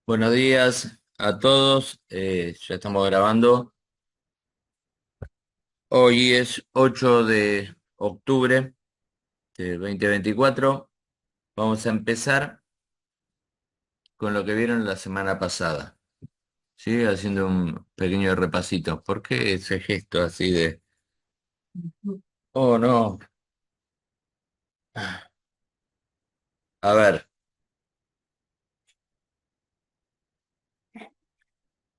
Buenos días a todos, ya estamos grabando. Hoy es 8 de octubre de 2024. Vamos a empezar con lo que vieron la semana pasada, ¿sí? Haciendo un pequeño repasito. ¿Por qué ese gesto así de... Oh, no. A ver,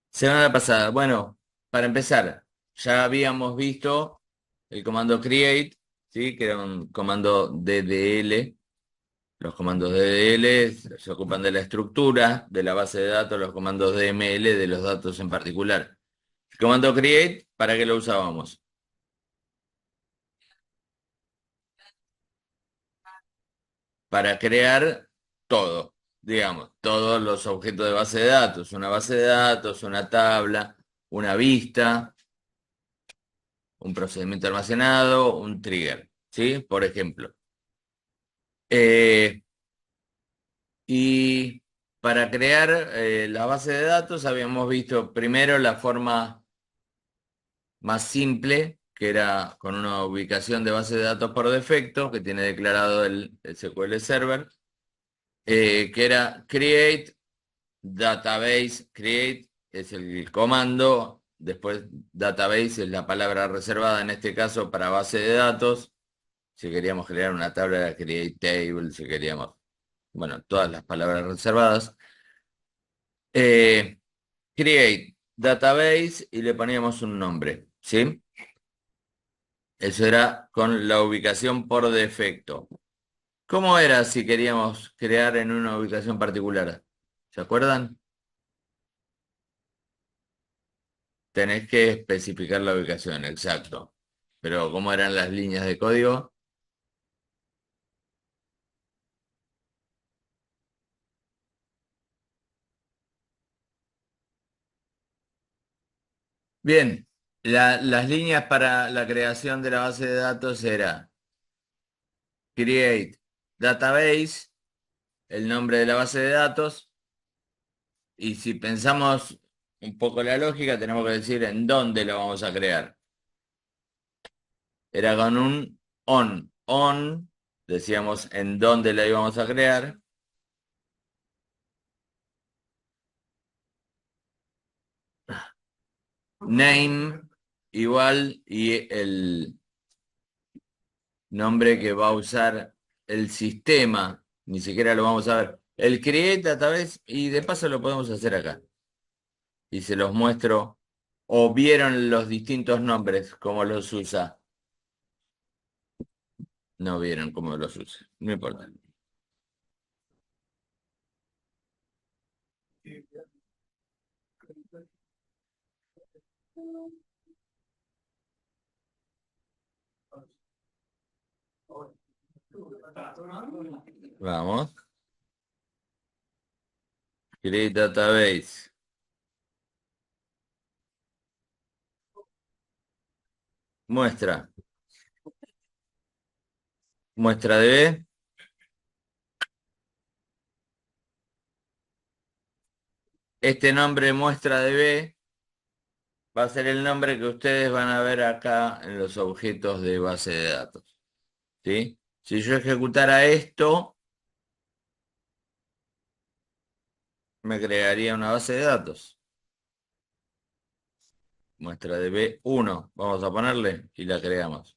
semana pasada. Bueno, para empezar, ya habíamos visto el comando create, ¿sí? Que era un comando DDL. Los comandos DDL se ocupan de la estructura de la base de datos, los comandos DML de los datos en particular. El comando create, ¿para qué lo usábamos? Para crear todo, digamos, todos los objetos de base de datos, una base de datos, una tabla, una vista, un procedimiento almacenado, un trigger, ¿sí? Por ejemplo. Eh, y para crear la base de datos habíamos visto primero la forma más simple, que era con una ubicación de base de datos por defecto, que tiene declarado el SQL Server, que era create database, create es el comando, después database es la palabra reservada en este caso para base de datos, si queríamos crear una tabla era create table, si queríamos, bueno, todas las palabras reservadas. Eh, Create database y le poníamos un nombre, ¿sí? Eso era con la ubicación por defecto. ¿Cómo era si queríamos crear en una ubicación particular? ¿Se acuerdan? Tenés que especificar la ubicación, exacto. Pero ¿cómo eran las líneas de código? Bien, las líneas para la creación de la base de datos era create database, el nombre de la base de datos, y si pensamos un poco la lógica, tenemos que decir en dónde lo vamos a crear. Era con un on, decíamos en dónde la íbamos a crear, name igual y el nombre que va a usar el sistema, ni siquiera lo vamos a ver. El create database y de paso lo podemos hacer acá. Y se los muestro, o vieron los distintos nombres, cómo los usa. No vieron cómo los usa, no importa. Vamos, create database. Muestra, muestra de este nombre muestra de B va a ser el nombre que ustedes van a ver acá en los objetos de base de datos. ¿Sí? Si yo ejecutara esto, me crearía una base de datos. Muestra de B1. Vamos a ponerle y la creamos.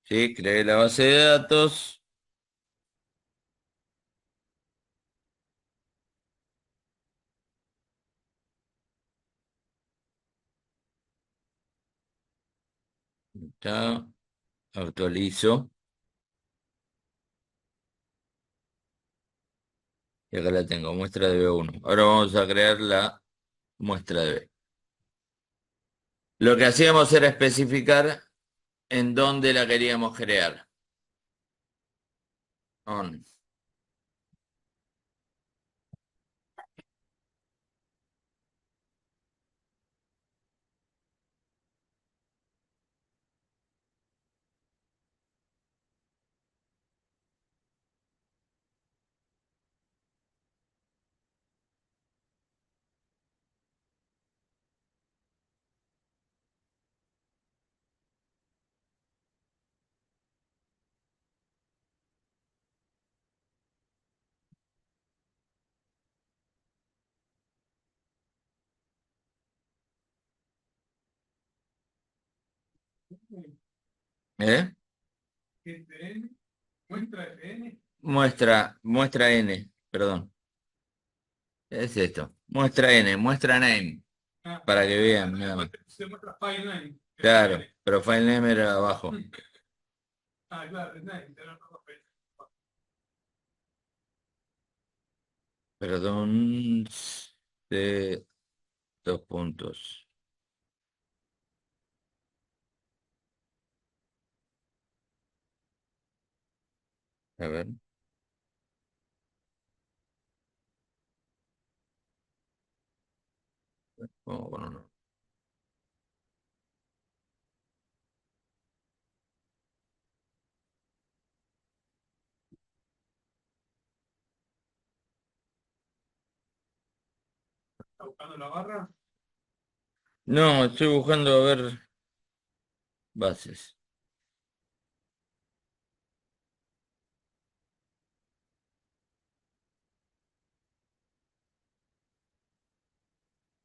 ¿Sí? Creé la base de datos. Ya actualizo. Y acá la tengo, muestra de B1. Ahora vamos a crear la muestra de B. Lo que hacíamos era especificar en dónde la queríamos crear. On. ¿Eh? FN, muestra FN. Muestra N, perdón. Es esto. Muestra N, muestra name, Ah, para que vean, acá nada más. se muestra file name, que es Claro, FN. pero file name era abajo. Ah, claro, es name, tenés razón. Perdón, de dos puntos. A ver. ¿Cómo con uno? ¿Está buscando la barra? No, estoy buscando a ver bases.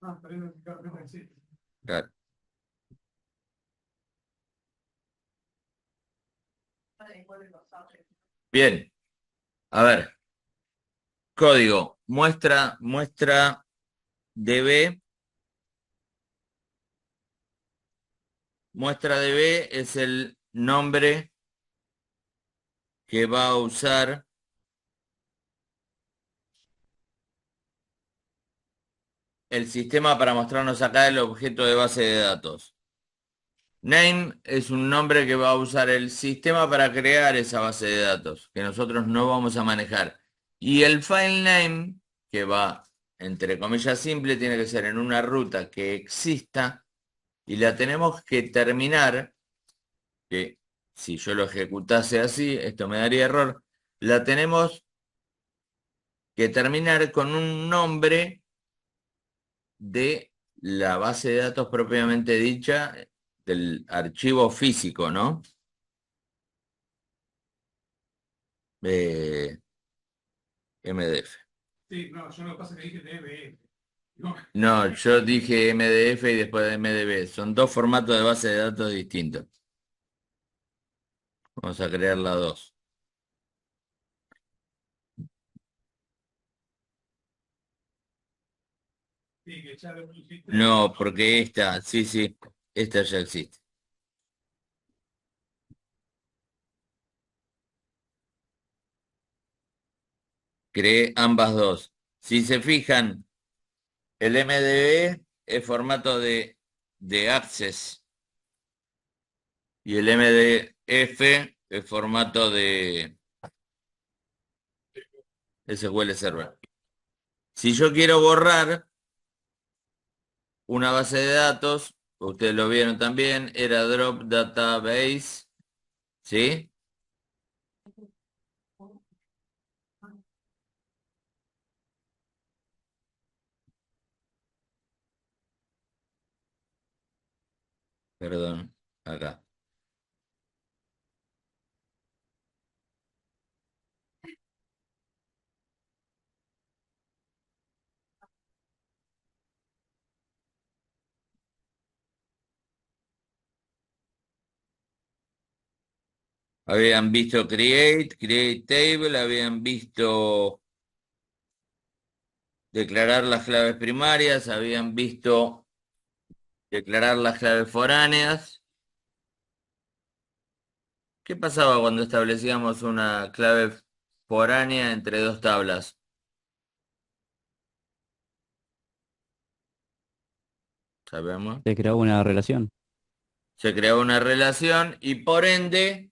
Ah, está viendo que carpeta existe. Claro. Bien, a ver. Código. Muestra DB. Muestra DB es el nombre que va a usar el sistema para mostrarnos acá el objeto de base de datos. Name es un nombre que va a usar el sistema para crear esa base de datos, que nosotros no vamos a manejar. Y el file name, que va, entre comillas, simple, tiene que ser en una ruta que exista y la tenemos que terminar, que si yo lo ejecutase así, esto me daría error, la tenemos que terminar con un nombre de la base de datos propiamente dicha, del archivo físico, ¿no? Eh, MDF. Sí, no, yo lo que pasa es que dije DB. No, No, yo dije MDF y después MDB. Son dos formatos de base de datos distintos. Vamos a crear las dos. sí, que ya lo pusiste. No, porque esta, sí, sí, esta ya existe. Creé ambas dos. Si se fijan, el MDB es formato de Access y el MDF es formato de SQL Server. Si yo quiero borrar una base de datos, ustedes lo vieron también, era Drop Database, ¿sí? Perdón, acá. Habían visto Create Table, habían visto declarar las claves primarias, habían visto declarar las claves foráneas. ¿Qué pasaba cuando establecíamos una clave foránea entre dos tablas? ¿Sabemos? Se creó una relación. Se creaba una relación y por ende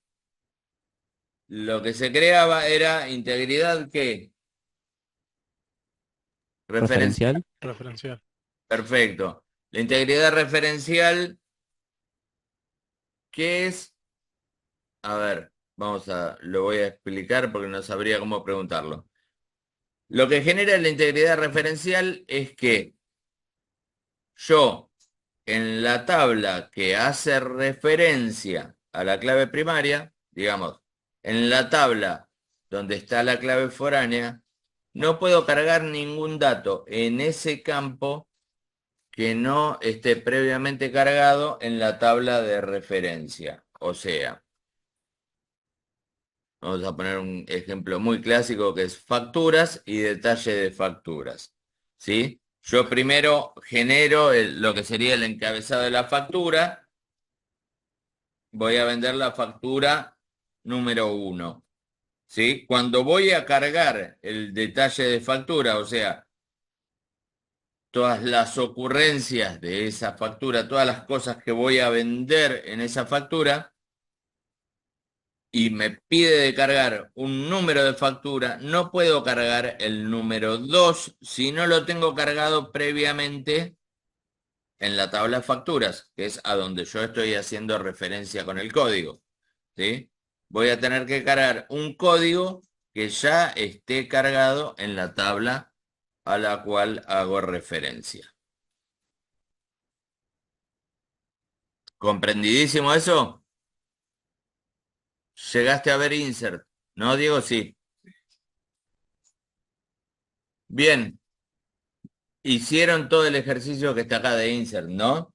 lo que se creaba era integridad ¿qué? Referencial. Referencial. Referencial. Perfecto. La integridad referencial, ¿qué es? A ver, lo voy a explicar porque no sabría cómo preguntarlo. Lo que genera la integridad referencial es que yo, en la tabla que hace referencia a la clave primaria, digamos, en la tabla donde está la clave foránea, no puedo cargar ningún dato en ese campo que no esté previamente cargado en la tabla de referencia. O sea, vamos a poner un ejemplo muy clásico que es facturas y detalle de facturas. ¿Sí? Yo primero genero lo que sería el encabezado de la factura. Voy a vender la factura número uno. ¿Sí? Cuando voy a cargar el detalle de factura, o sea, todas las ocurrencias de esa factura, todas las cosas que voy a vender en esa factura, y me pide de cargar un número de factura, no puedo cargar el número 2 si no lo tengo cargado previamente en la tabla de facturas, que es a donde yo estoy haciendo referencia con el código. ¿Sí? Voy a tener que cargar un código que ya esté cargado en la tabla a la cual hago referencia. ¿Comprendidísimo eso? ¿Llegaste a ver insert? ¿No, Diego? Sí. Bien, hicieron todo el ejercicio que está acá de insert, ¿no?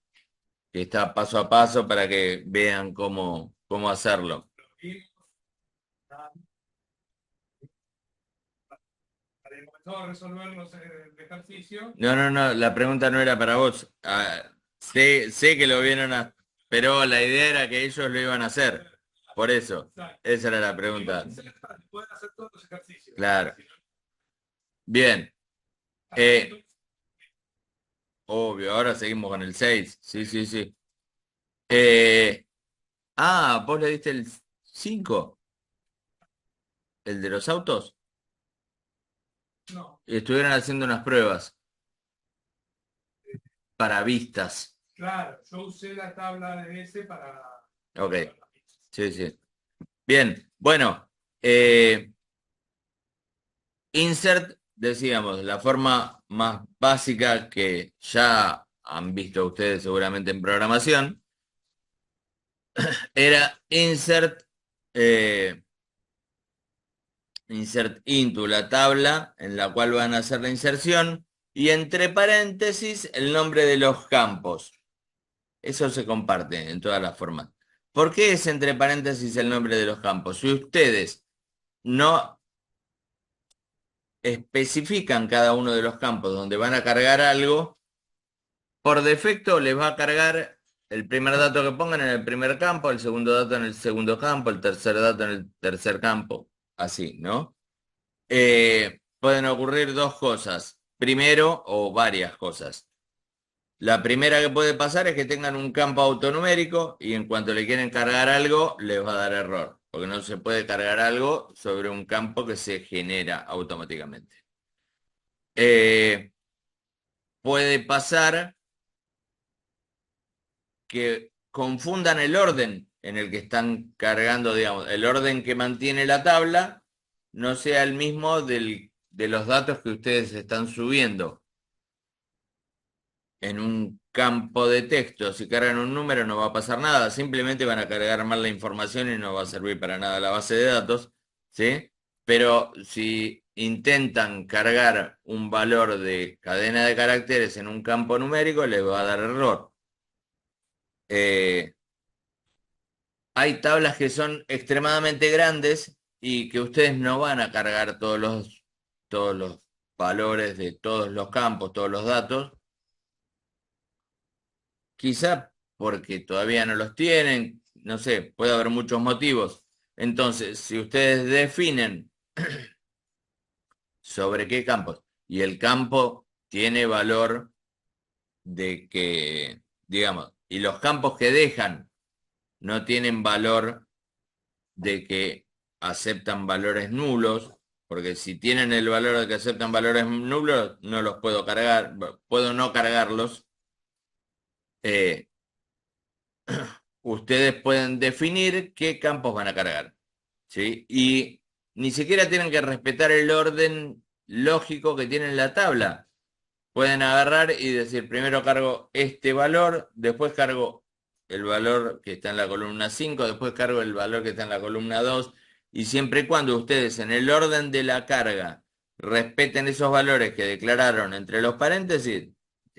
Que está paso a paso para que vean cómo hacerlo. Comenzó a resolver el ejercicio. No, no, no, la pregunta no era para vos. Ah, sé que lo vieron pero la idea era que ellos lo iban a hacer. Por eso, Exacto. esa era la pregunta. Pueden hacer todos los ejercicios. Claro. Bien. Atento. Obvio, ahora seguimos con el 6. Sí, sí, sí. Vos le diste el 5, el de los autos. No, Y estuvieron haciendo unas pruebas para vistas. claro, yo usé la tabla de S para... Ok, sí, sí. Bien, bueno, eh, insert, decíamos, la forma más básica que ya han visto ustedes seguramente en programación, era eh, insert into, la tabla en la cual van a hacer la inserción, y entre paréntesis el nombre de los campos. Eso se comparte en todas las formas. ¿Por qué es entre paréntesis el nombre de los campos? Si ustedes no especifican cada uno de los campos donde van a cargar algo, por defecto les va a cargar el primer dato que pongan en el primer campo, el segundo dato en el segundo campo, el tercer dato en el tercer campo, así, ¿no? Pueden ocurrir dos cosas. Primero, o varias cosas. La primera que puede pasar es que tengan un campo autonumérico y en cuanto le quieren cargar algo, les va a dar error, porque no se puede cargar algo sobre un campo que se genera automáticamente. Puede pasar que confundan el orden en el que están cargando, digamos, el orden que mantiene la tabla no sea el mismo de los datos que ustedes están subiendo. En un campo de texto, si cargan un número no va a pasar nada, simplemente van a cargar mal la información y no va a servir para nada la base de datos, ¿sí? Pero si intentan cargar un valor de cadena de caracteres en un campo numérico, les va a dar error. Hay tablas que son extremadamente grandes y que ustedes no van a cargar todos los valores de todos los campos, todos los datos. Quizá porque todavía no los tienen, no sé, puede haber muchos motivos. Entonces, si ustedes definen sobre qué campos y el campo tiene valor de que, digamos, y los campos que dejan no tienen valor de que aceptan valores nulos, porque si tienen el valor de que aceptan valores nulos, no los puedo cargar, puedo no cargarlos. eh, Ustedes pueden definir qué campos van a cargar, ¿sí? Y ni siquiera tienen que respetar el orden lógico que tiene la tabla. Pueden agarrar y decir, primero cargo este valor, después cargo el valor que está en la columna 5, después cargo el valor que está en la columna 2, y siempre y cuando ustedes en el orden de la carga respeten esos valores que declararon entre los paréntesis,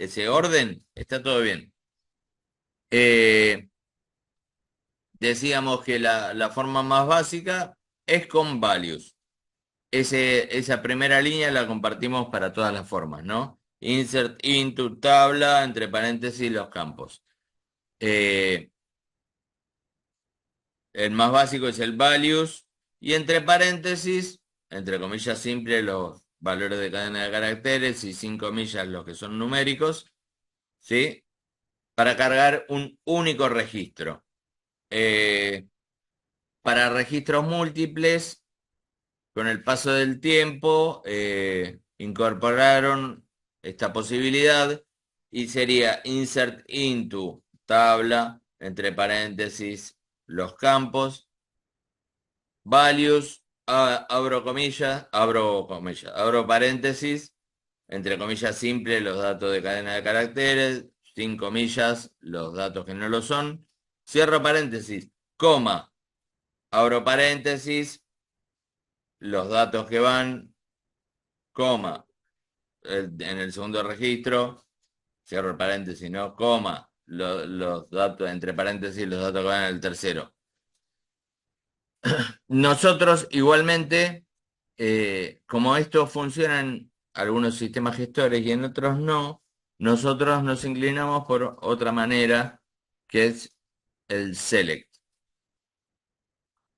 ese orden, está todo bien. Eh, Decíamos que la forma más básica es con values. Esa primera línea la compartimos para todas las formas, ¿no? Insert into tabla, entre paréntesis, los campos. Eh, el más básico es el values y entre paréntesis, entre comillas simples, los valores de cadena de caracteres y sin comillas los que son numéricos, ¿sí? Para cargar un único registro. Eh, para registros múltiples, con el paso del tiempo, incorporaron esta posibilidad y sería insert into tabla, entre paréntesis, los campos, values, abro comillas, abro paréntesis, entre comillas simple, los datos de cadena de caracteres, sin comillas, los datos que no lo son, cierro paréntesis, coma, abro paréntesis, los datos que van, coma, en el segundo registro, cierro el paréntesis, ¿no? Coma, los datos, entre paréntesis, los datos que van en el tercero. Nosotros igualmente, como esto funciona en algunos sistemas gestores y en otros no, nosotros nos inclinamos por otra manera, que es el select.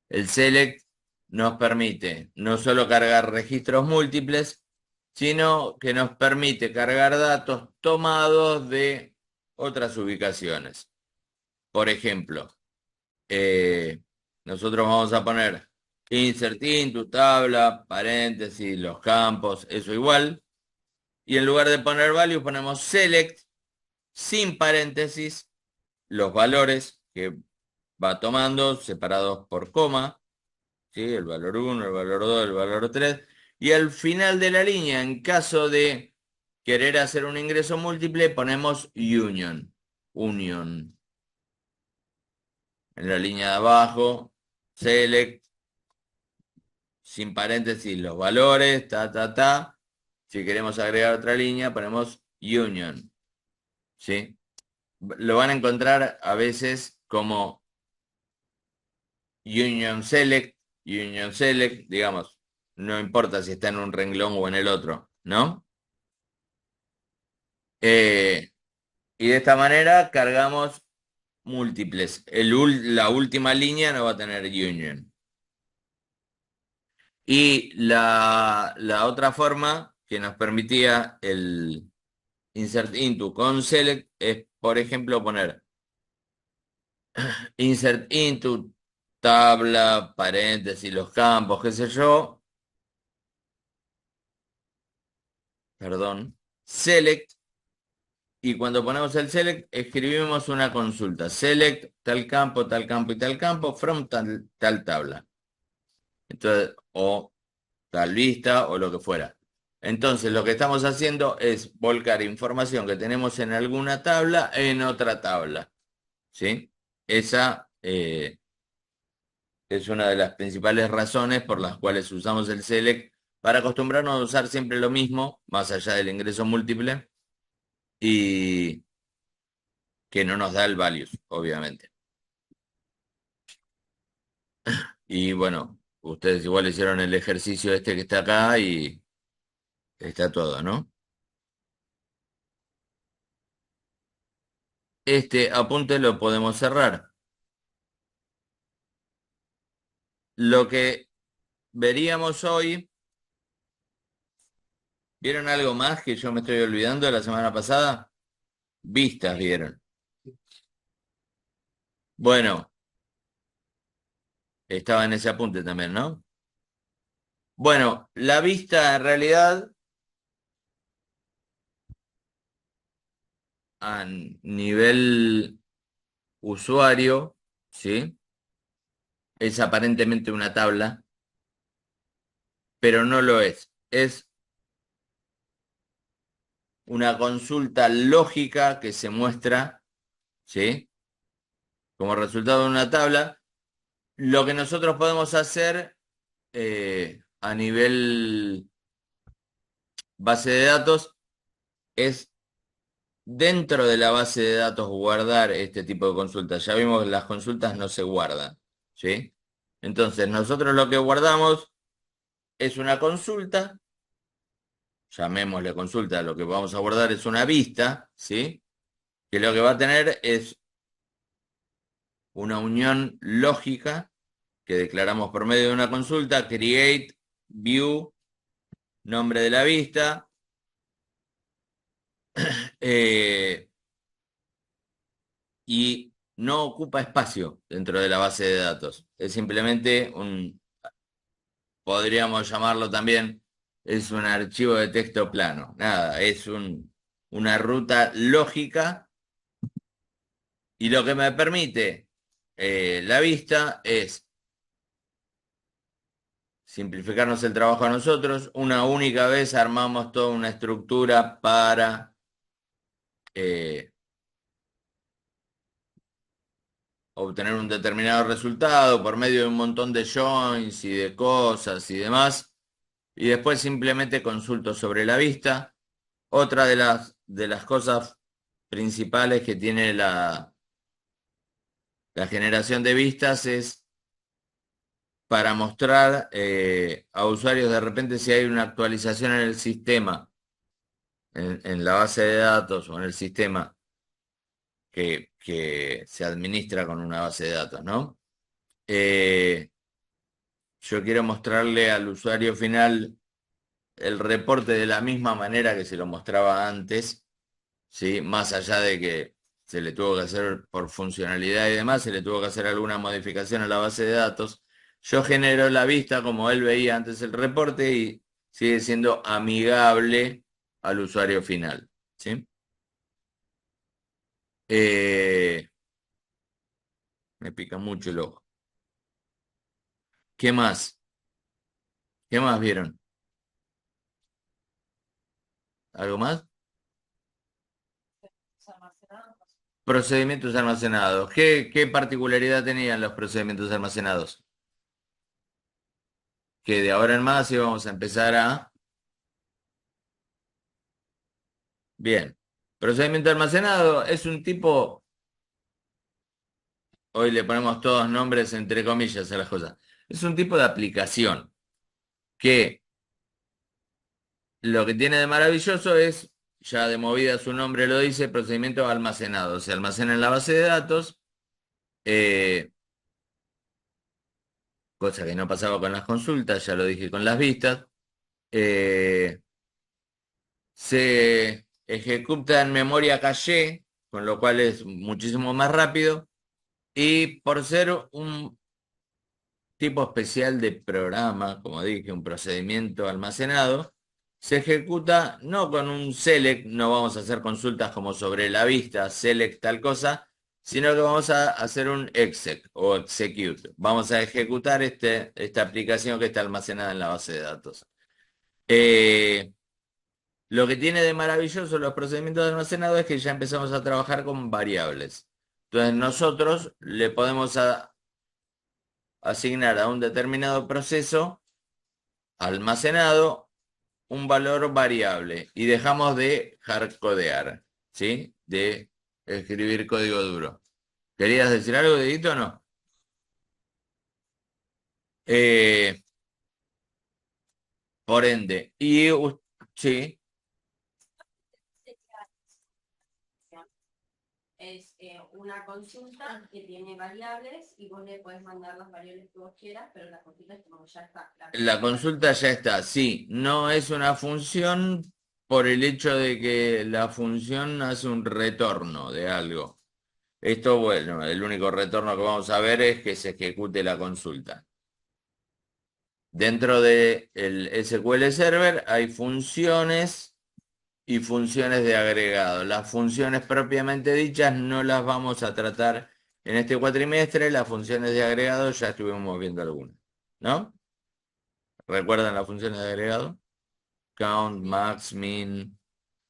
El select nos permite no solo cargar registros múltiples, sino que nos permite cargar datos tomados de otras ubicaciones. Por ejemplo, eh, nosotros vamos a poner insert into tabla, paréntesis, los campos, eso igual. Y en lugar de poner value ponemos select sin paréntesis los valores que va tomando separados por coma, ¿sí? El valor 1, el valor 2, el valor 3. Y al final de la línea, en caso de querer hacer un ingreso múltiple, ponemos union. En la línea de abajo, select, sin paréntesis, los valores, ta. Si queremos agregar otra línea, ponemos union, ¿sí? Lo van a encontrar a veces como union select, digamos, no importa si está en un renglón o en el otro, ¿no? Eh, y de esta manera cargamos múltiples. La última línea no va a tener union. Y la otra forma que nos permitía el insert into con select es, por ejemplo, poner insert into tabla, paréntesis, los campos, qué sé yo, perdón, select, y cuando ponemos el select escribimos una consulta, select tal campo y tal campo from tal tabla. Entonces, o tal lista o lo que fuera. Entonces, lo que estamos haciendo es volcar información que tenemos en alguna tabla en otra tabla, ¿sí? Esa es una de las principales razones por las cuales usamos el select para acostumbrarnos a usar siempre lo mismo, más allá del ingreso múltiple, y que no nos da el values, obviamente. Y bueno, ustedes igual hicieron el ejercicio este que está acá y está todo, ¿no? Este apunte lo podemos cerrar. Lo que veríamos hoy, ¿vieron algo más que yo me estoy olvidando de la semana pasada? Vistas vieron. Bueno, estaba en ese apunte también, ¿no? Bueno, la vista en realidad a nivel usuario, ¿sí? Es aparentemente una tabla, pero no lo es. Es una consulta lógica que se muestra, ¿sí? Como resultado de una tabla. Lo que nosotros podemos hacer a nivel base de datos es dentro de la base de datos guardar este tipo de consultas. Ya vimos que las consultas no se guardan, ¿sí? Entonces, nosotros lo que guardamos es una consulta, llamémosle consulta, lo que vamos a guardar es una vista, ¿sí? Que lo que va a tener es una unión lógica que declaramos por medio de una consulta, create, view, nombre de la vista, eh, y no ocupa espacio dentro de la base de datos. Es simplemente podríamos llamarlo también, es un archivo de texto plano. Nada, es una ruta lógica y lo que me permite la vista es simplificarnos el trabajo a nosotros. Una única vez armamos toda una estructura para eh, obtener un determinado resultado por medio de un montón de joins y de cosas y demás. Y después simplemente consulto sobre la vista. Otra de las cosas principales que tiene la generación de vistas es para mostrar a usuarios de repente si hay una actualización en el sistema, en la base de datos o en el sistema que se administra con una base de datos, ¿no? Eh, yo quiero mostrarle al usuario final el reporte de la misma manera que se lo mostraba antes, ¿sí? Más allá de que se le tuvo que hacer por funcionalidad y demás, se le tuvo que hacer alguna modificación a la base de datos. Yo genero la vista como él veía antes el reporte y sigue siendo amigable al usuario final, ¿sí? Eh, Me pica mucho el ojo. ¿Qué más? ¿Qué más vieron? ¿Algo más? Procedimientos almacenados. ¿Qué particularidad tenían los procedimientos almacenados? Que de ahora en más íbamos a empezar a... Bien. Procedimiento almacenado es un tipo, hoy le ponemos todos nombres entre comillas a las cosas, es un tipo de aplicación que lo que tiene de maravilloso es, ya de movida su nombre lo dice, procedimiento almacenado. Se almacena en la base de datos, eh, cosa que no pasaba con las consultas, ya lo dije con las vistas. Eh, Se ejecuta en memoria caché, con lo cual es muchísimo más rápido. Y por ser un tipo especial de programa, como dije, un procedimiento almacenado, se ejecuta no con un select, no vamos a hacer consultas como sobre la vista, select tal cosa, sino que vamos a hacer un exec o execute. Vamos a ejecutar esta aplicación que está almacenada en la base de datos. Eh, lo que tiene de maravilloso los procedimientos de almacenado es que ya empezamos a trabajar con variables. Entonces nosotros le podemos asignar a un determinado proceso almacenado un valor variable y dejamos de hardcodear, ¿sí? De escribir código duro. ¿Querías decir algo, Dedito, o no? Eh, por ende, sí, Es una consulta que tiene variables y vos le puedes mandar las variables que vos quieras, pero la consulta es como ya está. la consulta ya está, sí, no es una función por el hecho de que la función hace un retorno de algo. Esto, bueno, el único retorno que vamos a ver es que se ejecute la consulta. Dentro del SQL Server hay funciones y funciones de agregado. Las funciones propiamente dichas no las vamos a tratar en este cuatrimestre. Las funciones de agregado ya estuvimos viendo algunas, ¿no? ¿Recuerdan las funciones de agregado? Count, max, min,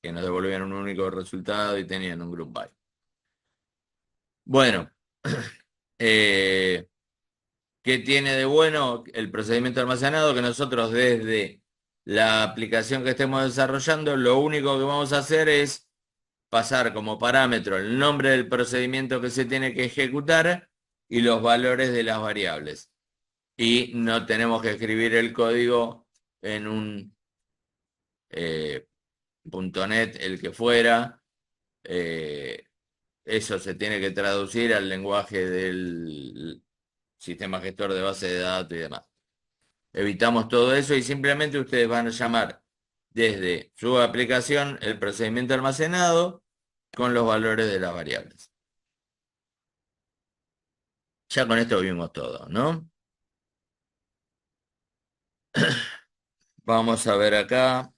que nos devolvían un único resultado y tenían un group by. Bueno, eh, ¿qué tiene de bueno el procedimiento almacenado? Que nosotros desde la aplicación que estemos desarrollando, lo único que vamos a hacer es pasar como parámetro el nombre del procedimiento que se tiene que ejecutar y los valores de las variables. Y no tenemos que escribir el código en un .NET, el que fuera. Eso se tiene que traducir al lenguaje del sistema gestor de base de datos y demás. Evitamos todo eso y simplemente ustedes van a llamar desde su aplicación el procedimiento almacenado con los valores de las variables. Ya con esto vimos todo, ¿no? Vamos a ver acá.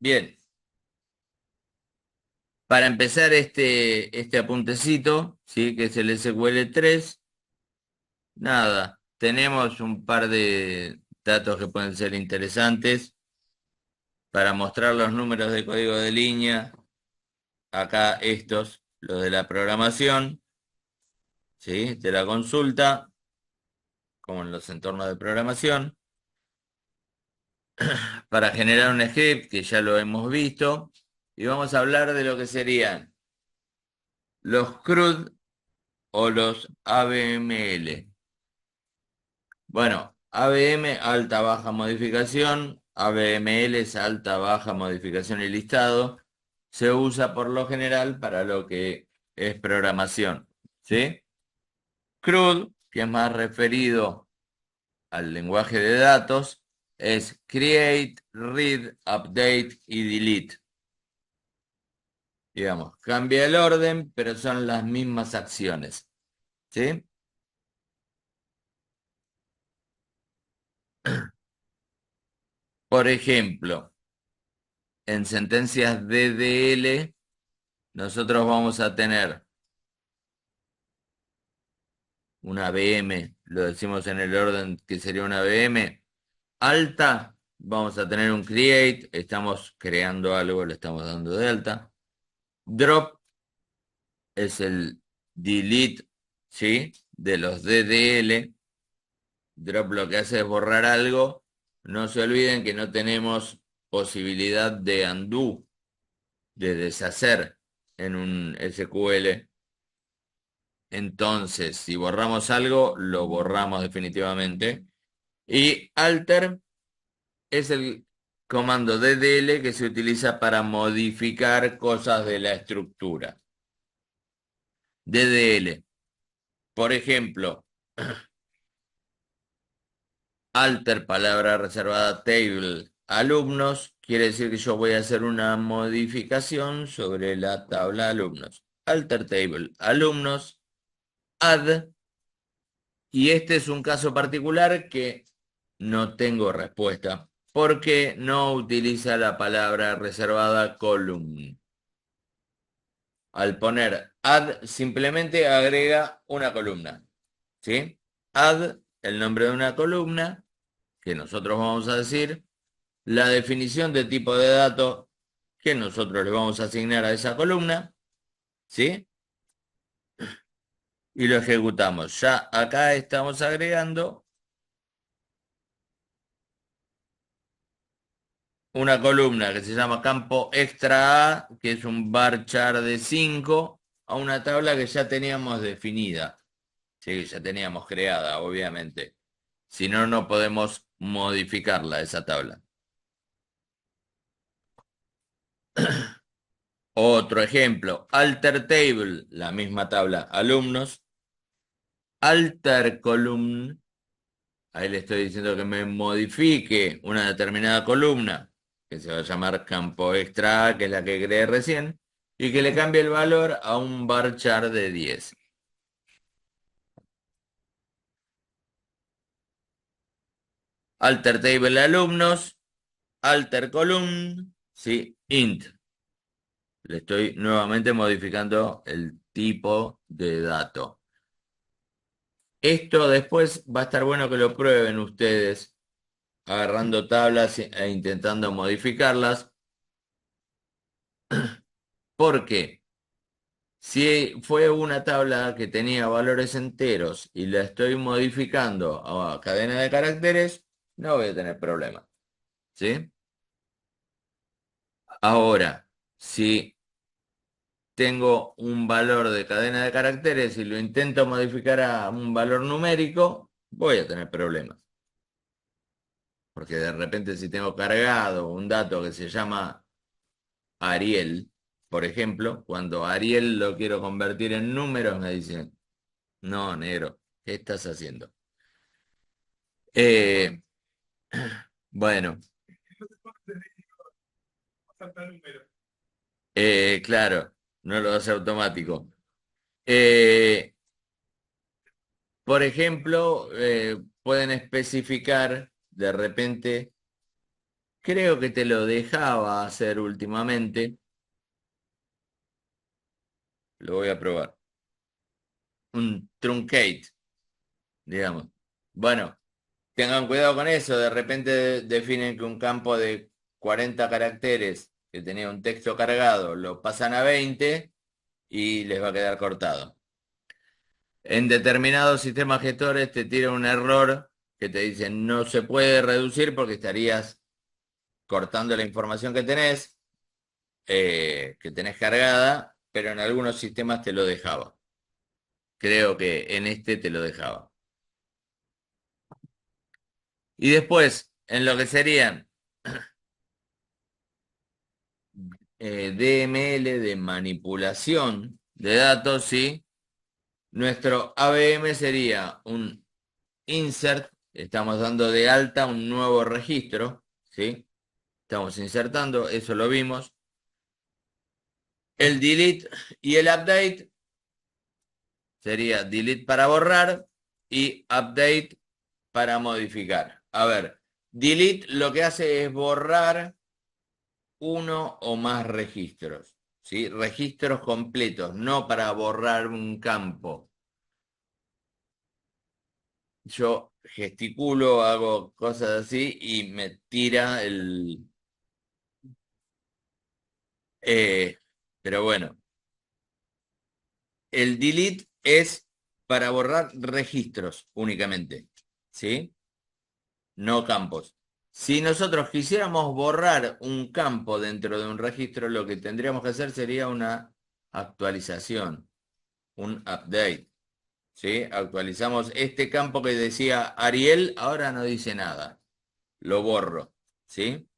Bien, para empezar este apuntecito, ¿sí? Que es el SQL 3, nada, tenemos un par de datos que pueden ser interesantes para mostrar los números de código de línea. Acá estos, los de la programación, ¿sí? De la consulta, como en los entornos de programación, para generar un script, que ya lo hemos visto, y vamos a hablar de lo que serían los CRUD o los ABML. Bueno, ABM, alta, baja modificación, ABML es alta, baja modificación y listado, se usa por lo general para lo que es programación, ¿sí? CRUD, que es más referido al lenguaje de datos, es create, read, update y delete. Digamos, cambia el orden, pero son las mismas acciones, ¿sí? Por ejemplo, en sentencias DDL, nosotros vamos a tener una VM, lo decimos en el orden que sería una VM, alta, vamos a tener un create, estamos creando algo, le estamos dando de alta. Drop es el delete, ¿sí? De los DDL. Drop lo que hace es borrar algo. No se olviden que no tenemos posibilidad de undo, de deshacer en un SQL. Entonces, si borramos algo, lo borramos definitivamente. Y alter es el comando DDL que se utiliza para modificar cosas de la estructura. DDL. Por ejemplo, alter, palabra reservada, table, alumnos, quiere decir que yo voy a hacer una modificación sobre la tabla alumnos. Alter table, alumnos, add, y este es un caso particular que no tengo respuesta, porque no utiliza la palabra reservada column. Al poner add, simplemente agrega una columna, ¿sí? Add, el nombre de una columna, que nosotros vamos a decir, la definición de tipo de dato que nosotros le vamos a asignar a esa columna, ¿sí? Y lo ejecutamos. Ya acá estamos agregando una columna que se llama campo extra A, que es un varchar de 5, a una tabla que ya teníamos definida. Sí, ya teníamos creada, obviamente. Si no, no podemos modificarla, esa tabla. Otro ejemplo, alter table, la misma tabla, alumnos, alter column, ahí le estoy diciendo que me modifique una determinada columna, que se va a llamar campo extra A, que es la que creé recién, y que le cambie el valor a un varchar de 10. Alter table alumnos, alter column, sí, int. Le estoy nuevamente modificando el tipo de dato. Esto después va a estar bueno que lo prueben ustedes, agarrando tablas e intentando modificarlas. Porque si fue una tabla que tenía valores enteros y la estoy modificando a cadena de caracteres, no voy a tener problema. ¿Sí? Ahora, si tengo un valor de cadena de caracteres y lo intento modificar a un valor numérico, voy a tener problemas. Porque de repente si tengo cargado un dato que se llama Ariel, por ejemplo, cuando Ariel lo quiero convertir en números, me dicen, no, negro, ¿qué estás haciendo? Eh, bueno, Falta número. claro, no lo hace automático. Eh, por ejemplo, pueden especificar de repente, creo que te lo dejaba hacer últimamente, lo voy a probar, un truncate, digamos. Bueno, tengan cuidado con eso, de repente definen que un campo de 40 caracteres que tenía un texto cargado lo pasan a 20 y les va a quedar cortado. En determinados sistemas gestores te tira un error que te dice no se puede reducir porque estarías cortando la información que tenés cargada, pero en algunos sistemas te lo dejaba. Creo que en este te lo dejaba. Y después, en lo que serían DML de manipulación de datos, ¿sí? Nuestro ABM sería un insert, estamos dando de alta un nuevo registro, ¿sí? Estamos insertando, eso lo vimos. El delete y el update sería delete para borrar y update para modificar. A ver, delete lo que hace es borrar uno o más registros, ¿sí? Registros completos, no para borrar un campo. Yo gesticulo, hago cosas así y me tira el... eh, pero bueno, el delete es para borrar registros únicamente, ¿sí? No campos. Si nosotros quisiéramos borrar un campo dentro de un registro, lo que tendríamos que hacer sería una actualización, un update, ¿sí? Actualizamos este campo que decía Ariel, ahora no dice nada. Lo borro, ¿sí?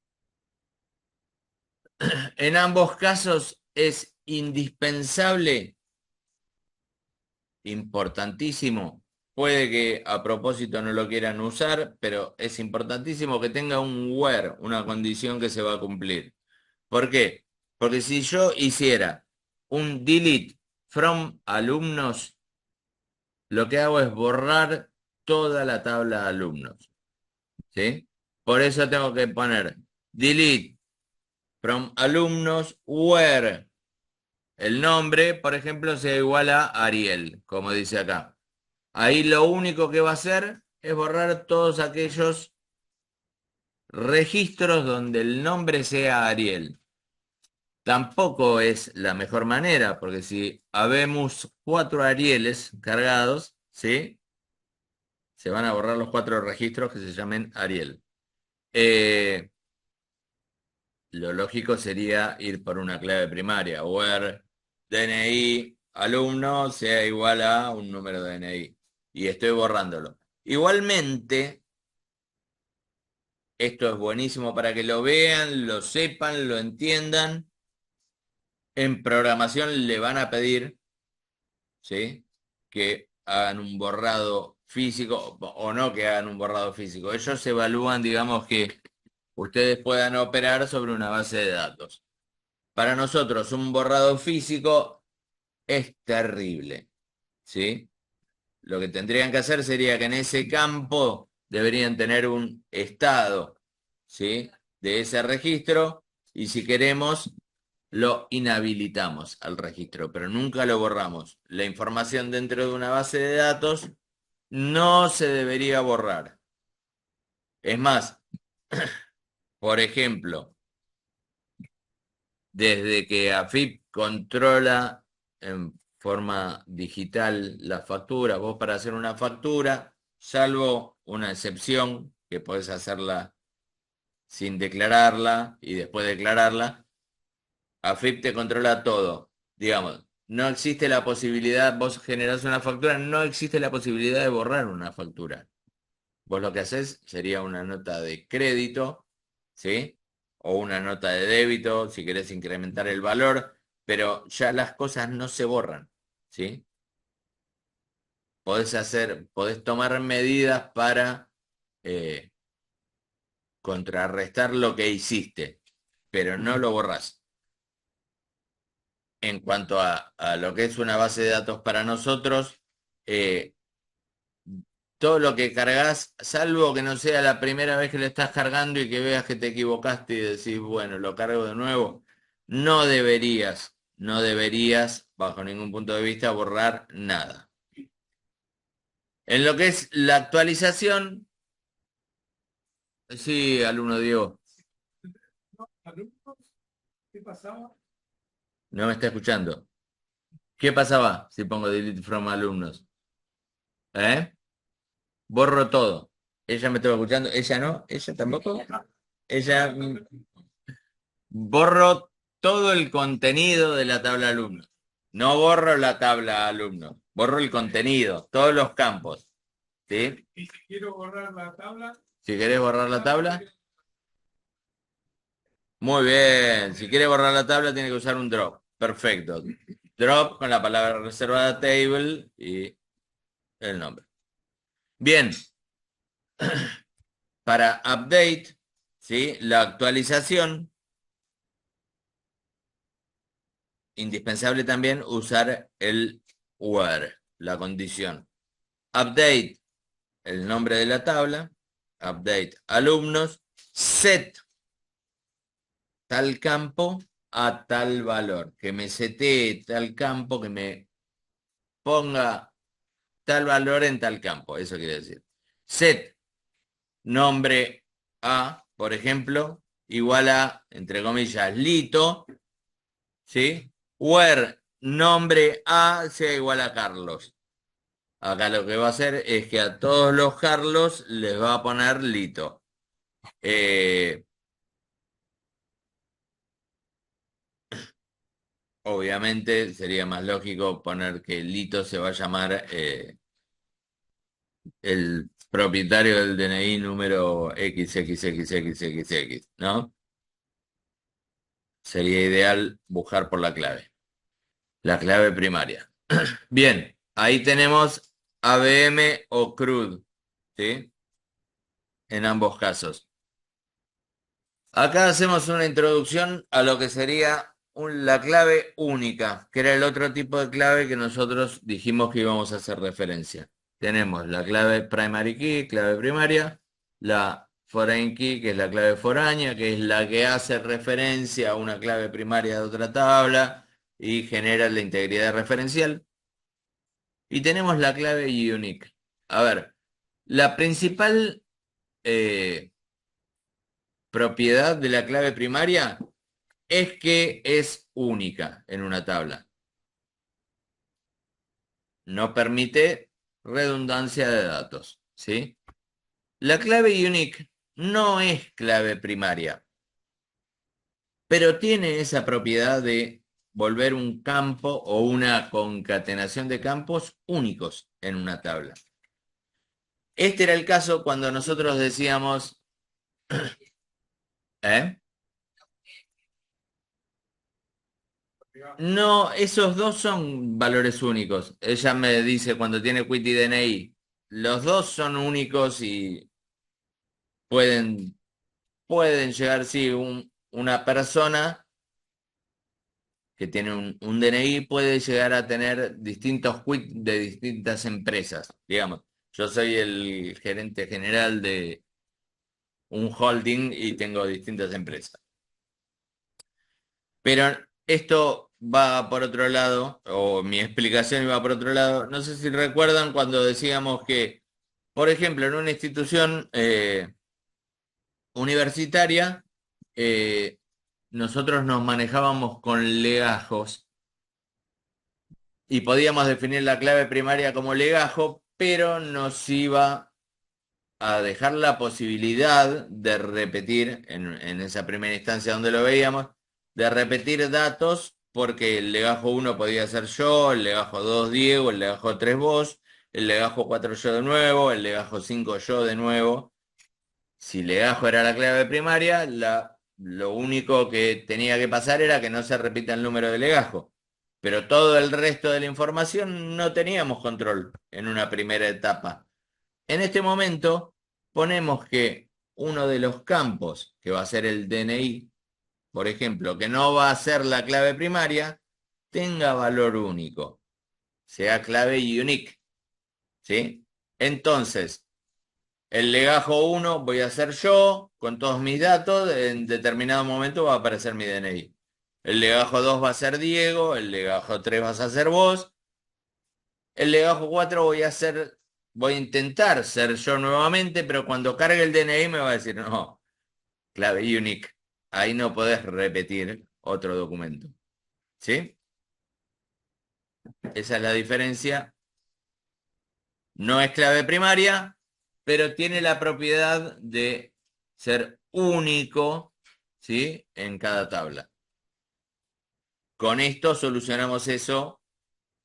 En ambos casos es indispensable, importantísimo. Puede que a propósito no lo quieran usar, pero es importantísimo que tenga un where, una condición que se va a cumplir. ¿Por qué? Porque si yo hiciera un delete from alumnos, lo que hago es borrar toda la tabla de alumnos, ¿sí? Por eso tengo que poner delete from alumnos where el nombre, por ejemplo, sea igual a Ariel, como dice acá. Ahí lo único que va a hacer es borrar todos aquellos registros donde el nombre sea Ariel. Tampoco es la mejor manera, porque si habemos 4 Arieles cargados, ¿sí? Se van a borrar los 4 registros que se llamen Ariel. Eh, lo lógico sería ir por una clave primaria, where DNI alumno sea igual a un número de DNI. Y estoy borrándolo. Igualmente, esto es buenísimo para que lo vean, lo sepan, lo entiendan. En programación le van a pedir, ¿sí?, que hagan un borrado físico o no que hagan un borrado físico. Ellos evalúan, digamos, que ustedes puedan operar sobre una base de datos. Para nosotros, un borrado físico es terrible, ¿sí? Lo que tendrían que hacer sería que en ese campo deberían tener un estado, ¿sí?, de ese registro, y si queremos lo inhabilitamos al registro, pero nunca lo borramos. La información dentro de una base de datos no se debería borrar. Es más, por ejemplo, desde que AFIP controla en forma digital la factura, vos para hacer una factura, salvo una excepción que podés hacerla sin declararla y después declararla, AFIP te controla todo. Digamos, no existe la posibilidad, vos generás una factura, no existe la posibilidad de borrar una factura. Vos lo que haces sería una nota de crédito, ¿sí? O una nota de débito, si querés incrementar el valor, pero ya las cosas no se borran, ¿sí? Podés tomar medidas para eh, contrarrestar lo que hiciste, pero no lo borrás. En cuanto a lo que es una base de datos para nosotros, eh, todo lo que cargas, salvo que no sea la primera vez que lo estás cargando y que veas que te equivocaste y decís, bueno, lo cargo de nuevo, no deberías, bajo ningún punto de vista, borrar nada. En lo que es la actualización, sí, alumno Diego, ¿No? ¿Alumnos? ¿Qué pasaba? no me está escuchando. ¿Qué pasaba si pongo delete from alumnos? ¿Eh? Borro todo. Ella me estaba escuchando, ella no, ella tampoco. Ella borro todo el contenido de la tabla alumno. No borro la tabla alumno, borro el contenido, todos los campos. ¿Sí? Y si quiero borrar la tabla, Si querés borrar la tabla, muy bien. Si quieres borrar la tabla, tiene que usar un drop. Perfecto. Drop con la palabra reservada table y el nombre. Bien. Para update, ¿sí?, la actualización, indispensable también usar el where, la condición. Update, el nombre de la tabla. Update, alumnos. Set tal campo a tal valor. Que me setee tal campo, que me ponga tal valor en tal campo. Eso quiere decir. Set nombre a, por ejemplo, igual a, entre comillas, Lito, ¿sí? Where nombre a sea igual a Carlos. Acá lo que va a hacer es que a todos los Carlos les va a poner Lito. Obviamente sería más lógico poner que Lito se va a llamar el propietario del DNI número XXXXX, ¿no? Sería ideal buscar por la clave primaria. Bien, ahí tenemos ABM o CRUD, ¿sí? En ambos casos. Acá hacemos una introducción a lo que sería la clave única, que era el otro tipo de clave que nosotros dijimos que íbamos a hacer referencia. Tenemos la clave primary key, clave primaria, la foreign key, que es la clave foránea, que es la que hace referencia a una clave primaria de otra tabla y genera la integridad referencial. Y tenemos la clave unique. A ver, la principal propiedad de la clave primaria es que es única en una tabla. No permite redundancia de datos, ¿sí? La clave unique no es clave primaria. pero tiene esa propiedad de volver un campo o una concatenación de campos únicos en una tabla. Este era el caso cuando nosotros decíamos, ¿eh? No, esos dos son valores únicos. Ella me dice cuando tiene quit y DNI, los dos son únicos y pueden, pueden llegar, sí, una persona que tiene un DNI puede llegar a tener distintos quits de distintas empresas. Digamos, yo soy el gerente general de un holding y tengo distintas empresas. Pero esto va por otro lado, o mi explicación iba por otro lado. No sé si recuerdan cuando decíamos que, por ejemplo, en una institución universitaria, eh, nosotros nos manejábamos con legajos y podíamos definir la clave primaria como legajo, pero nos iba a dejar la posibilidad de repetir, en esa primera instancia donde lo veíamos, de repetir datos, porque el legajo 1 podía ser yo, el legajo 2 Diego, el legajo 3 vos, el legajo 4 yo de nuevo, el legajo 5 yo de nuevo. Si legajo era la clave primaria, lo único que tenía que pasar era que no se repita el número de legajo. Pero todo el resto de la información no teníamos control en una primera etapa. En este momento ponemos que uno de los campos, que va a ser el DNI, por ejemplo, que no va a ser la clave primaria, tenga valor único, sea clave unique, ¿sí? Entonces, el legajo 1 voy a ser yo, con todos mis datos, en determinado momento va a aparecer mi DNI. El legajo 2 va a ser Diego, el legajo 3 vas a ser vos, el legajo 4 voy a intentar ser yo nuevamente, pero cuando cargue el DNI me va a decir, no, clave unique. Ahí no podés repetir otro documento. ¿Sí? Esa es la diferencia. No es clave primaria, pero tiene la propiedad de ser único, ¿sí? En cada tabla. Con esto solucionamos eso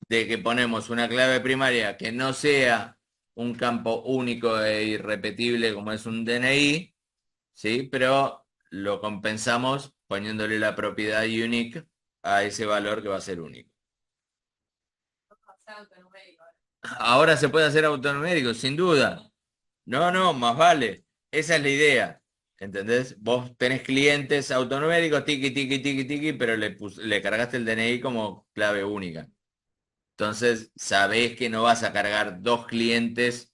de que ponemos una clave primaria que no sea un campo único e irrepetible como es un DNI, ¿sí? Pero lo compensamos poniéndole la propiedad unique a ese valor que va a ser único. Ahora se puede hacer autonumérico, sin duda. No, no, más vale. Esa es la idea. ¿Entendés? Vos tenés clientes autonuméricos, tiki, tiki, tiki, tiki, pero le cargaste el DNI como clave única. Entonces, sabés que no vas a cargar dos clientes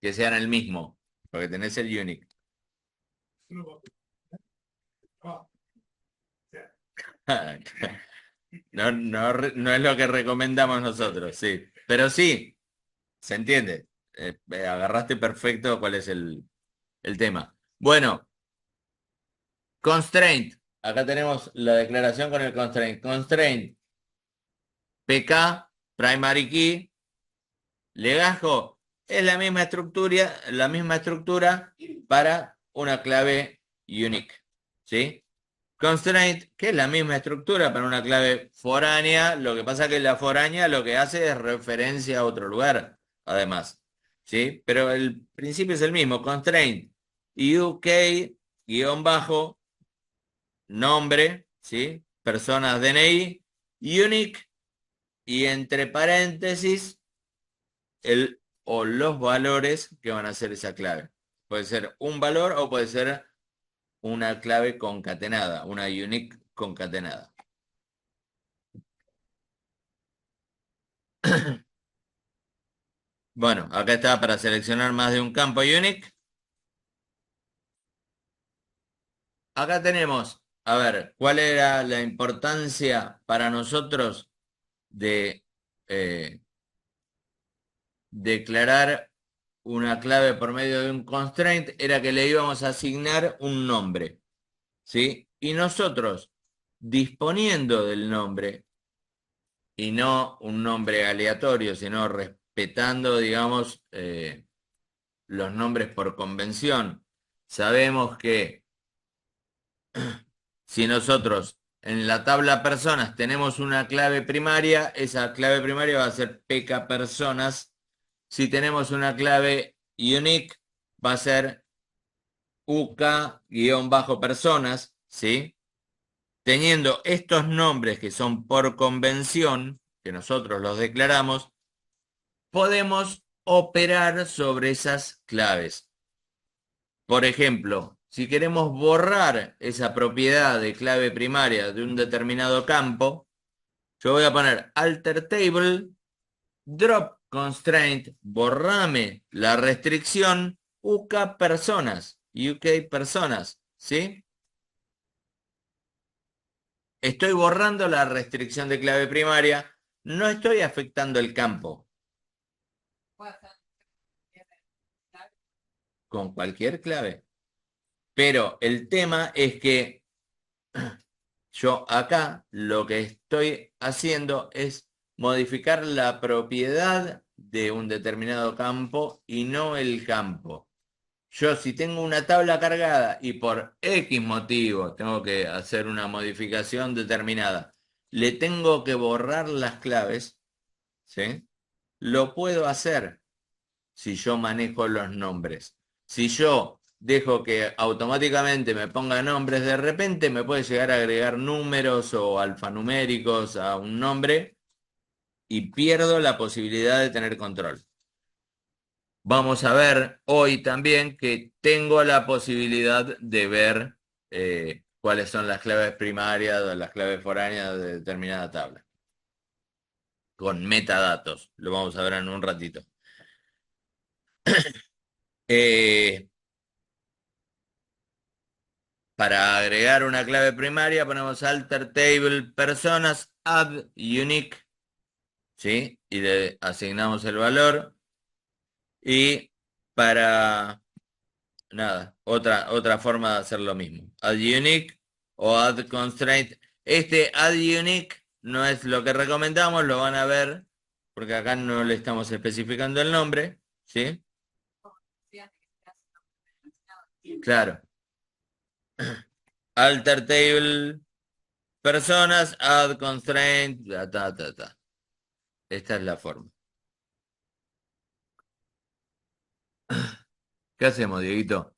que sean el mismo, porque tenés el unique. No, no, no es lo que recomendamos nosotros, sí. Pero sí, se entiende. Agarraste perfecto cuál es el tema. Bueno, constraint. Acá tenemos la declaración con el constraint. Constraint. PK, primary key, legajo. Es la misma estructura para una clave unique. ¿Sí? Constraint, que es la misma estructura para una clave foránea, lo que pasa que la foránea lo que hace es referencia a otro lugar, además, ¿sí? Pero el principio es el mismo, constraint, UK, guión bajo, nombre, ¿sí? Personas DNI, unique, y entre paréntesis, el o los valores que van a ser esa clave. Puede ser un valor o puede ser una clave concatenada, una unique concatenada. Bueno, acá está para seleccionar más de un campo unique. Acá tenemos, a ver, ¿cuál era la importancia para nosotros de declarar una clave por medio de un constraint? Era que le íbamos a asignar un nombre, ¿sí? Y nosotros, disponiendo del nombre, y no un nombre aleatorio, sino respetando, digamos, los nombres por convención, sabemos que Si nosotros en la tabla personas tenemos una clave primaria, esa clave primaria va a ser pk personas. Si tenemos una clave unique, va a ser UK-personas, ¿sí? Teniendo estos nombres que son por convención, que nosotros los declaramos, podemos operar sobre esas claves. Por ejemplo, si queremos borrar esa propiedad de clave primaria de un determinado campo, yo voy a poner alter table, drop constraint, borrame la restricción UK personas, ¿sí? Estoy borrando la restricción de clave primaria, no estoy afectando el campo con cualquier clave. Pero el tema es que yo acá lo que estoy haciendo es modificar la propiedad de un determinado campo y no el campo. Yo si tengo una tabla cargada y por X motivo tengo que hacer una modificación determinada, le tengo que borrar las claves, ¿sí? Lo puedo hacer si yo manejo los nombres. Si yo dejo que automáticamente me ponga nombres, de repente me puede llegar a agregar números o alfanuméricos a un nombre y pierdo la posibilidad de tener control. Vamos a ver hoy también que tengo la posibilidad de ver cuáles son las claves primarias o las claves foráneas de determinada tabla. Con metadatos. Lo vamos a ver en un ratito. Eh, Para agregar una clave primaria ponemos alter table personas add unique, ¿sí? Y le asignamos el valor. Y para, nada, otra forma de hacer lo mismo. Add unique o add constraint. Este add unique no es lo que recomendamos, lo van a ver, porque acá no le estamos especificando el nombre, ¿sí? Claro. Alter table personas, add constraint, ta. Esta es la forma. ¿Qué hacemos, Dieguito?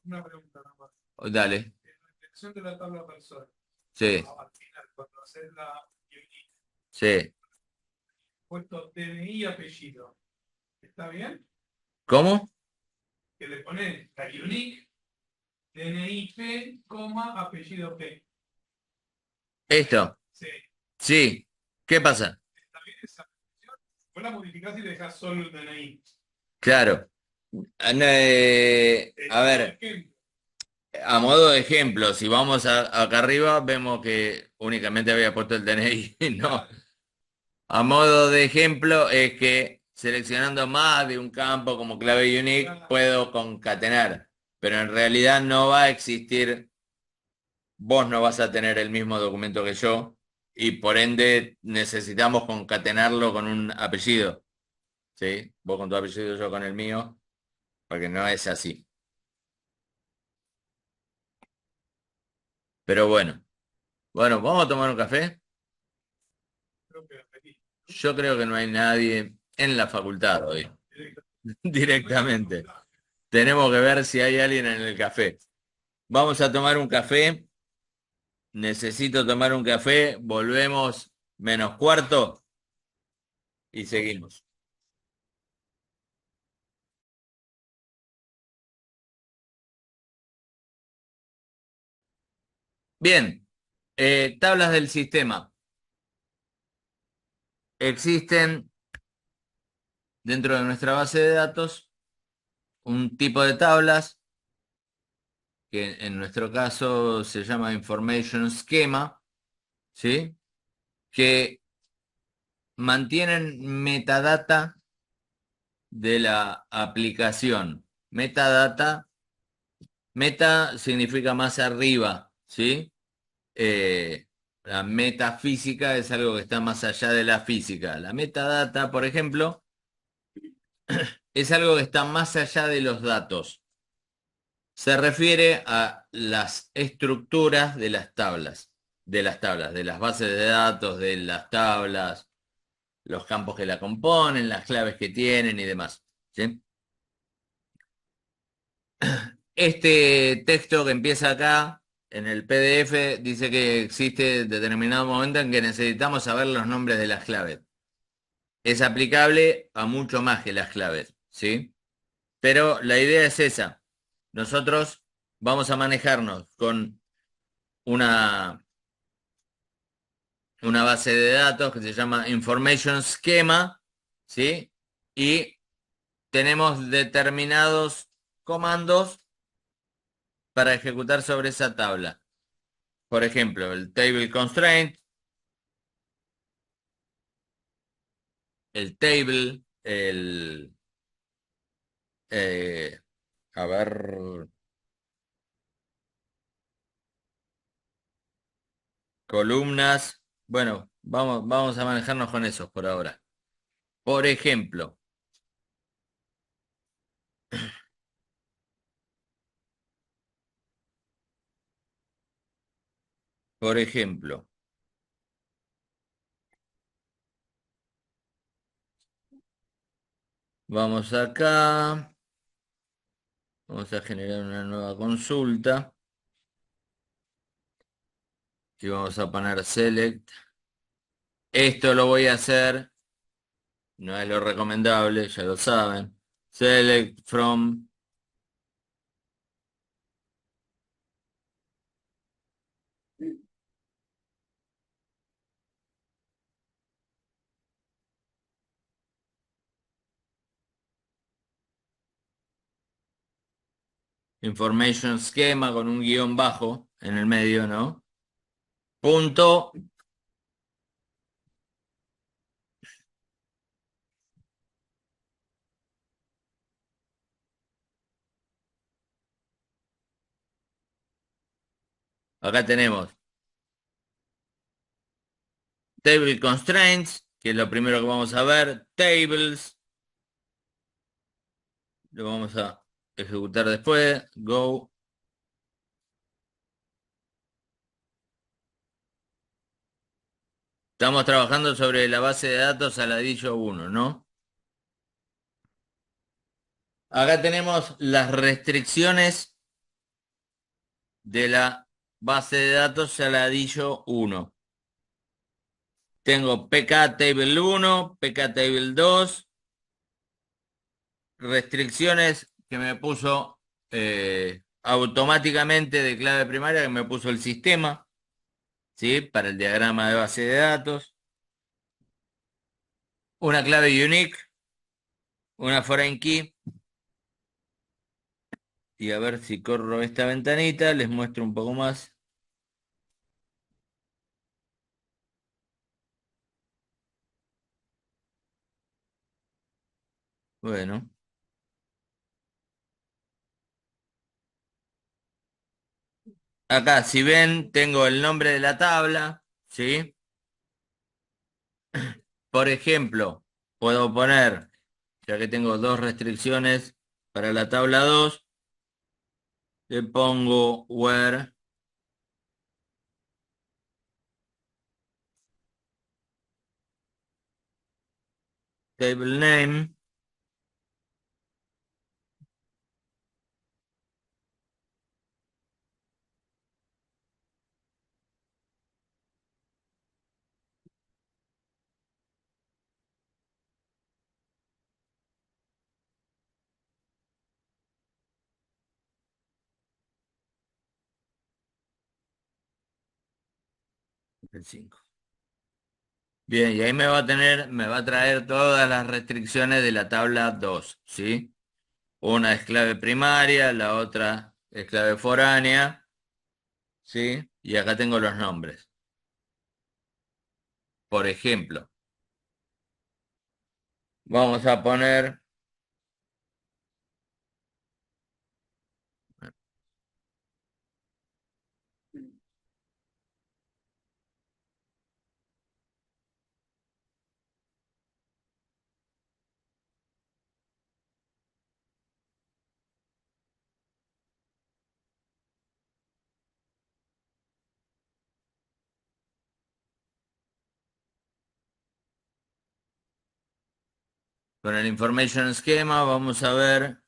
Una pregunta nada más. Dale. En la inspección de la tabla persona, Sí, al final, cuando haces la unique, sí. puesto DNI y apellido, ¿está bien? ¿Cómo? Que le pones la unique, DNI P, coma, apellido P. Esto. Sí, Sí. ¿Qué pasa? ¿está bien esa función? Vos la modificás y le dejás solo el DNI. Claro. A Por ver, ejemplo, a modo de ejemplo, si vamos acá arriba, vemos que únicamente había puesto el DNI. No. A modo de ejemplo es que seleccionando más de un campo como clave unique puedo concatenar, pero en realidad no va a existir. Vos no vas a tener el mismo documento que yo y por ende necesitamos concatenarlo con un apellido, ¿sí? Vos con tu apellido, yo con el mío, porque no es así. Pero bueno, ¿vamos a tomar un café? creo que repetí. Yo creo que no hay nadie en la facultad hoy, directamente. Tenemos que ver si hay alguien en el café. Vamos a tomar un café. Necesito tomar un café. Volvemos menos cuarto y seguimos. Bien, tablas del sistema. Existen dentro de nuestra base de datos un tipo de tablas que en nuestro caso se llama Information Schema, ¿sí? Que mantienen metadata de la aplicación. Meta significa más arriba, ¿sí? La metafísica es algo que está más allá de la física. La metadata, por ejemplo, es algo que está más allá de los datos. Se refiere a las estructuras de las bases de datos, de las tablas, los campos que la componen, las claves que tienen y demás. ¿Sí? Este texto que empieza acá, en el PDF, dice que existe determinado momento en que necesitamos saber los nombres de las claves. Es aplicable a mucho más que las claves, ¿sí? Pero la idea es esa. Nosotros vamos a manejarnos con una, una base de datos que se llama Information Schema, ¿sí? Y tenemos determinados comandos para ejecutar sobre esa tabla. Por ejemplo, el table constraint, el table, eh, a ver, columnas. Bueno, vamos a manejarnos con esos por ahora. Por ejemplo, por ejemplo, vamos acá, vamos a generar una nueva consulta y vamos a poner select. Esto lo voy a hacer, no es lo recomendable, ya lo saben. Select from information schema con un guión bajo en el medio, ¿no? Punto. Acá tenemos table constraints, que es lo primero que vamos a ver. Tables, lo vamos a ejecutar después. Go. Estamos trabajando sobre la base de datos Saladillo 1, ¿no? Acá tenemos las restricciones de la base de datos Saladillo 1. Tengo PK Table 1, PK Table 2, restricciones que me puso automáticamente de clave primaria, que me puso el sistema, ¿sí? Para el diagrama de base de datos. Una clave unique, una foreign key. Y a ver si corro esta ventanita, les muestro un poco más. Bueno, acá si ven, tengo el nombre de la tabla, ¿sí? Por ejemplo, puedo poner, ya que tengo dos restricciones para la tabla 2, le pongo where table name, el 5. Bien, y ahí me va a traer todas las restricciones de la tabla 2, ¿sí? Una es clave primaria, la otra es clave foránea, ¿sí? Y acá tengo los nombres. Por ejemplo, vamos a poner, Con el Information Schema vamos a ver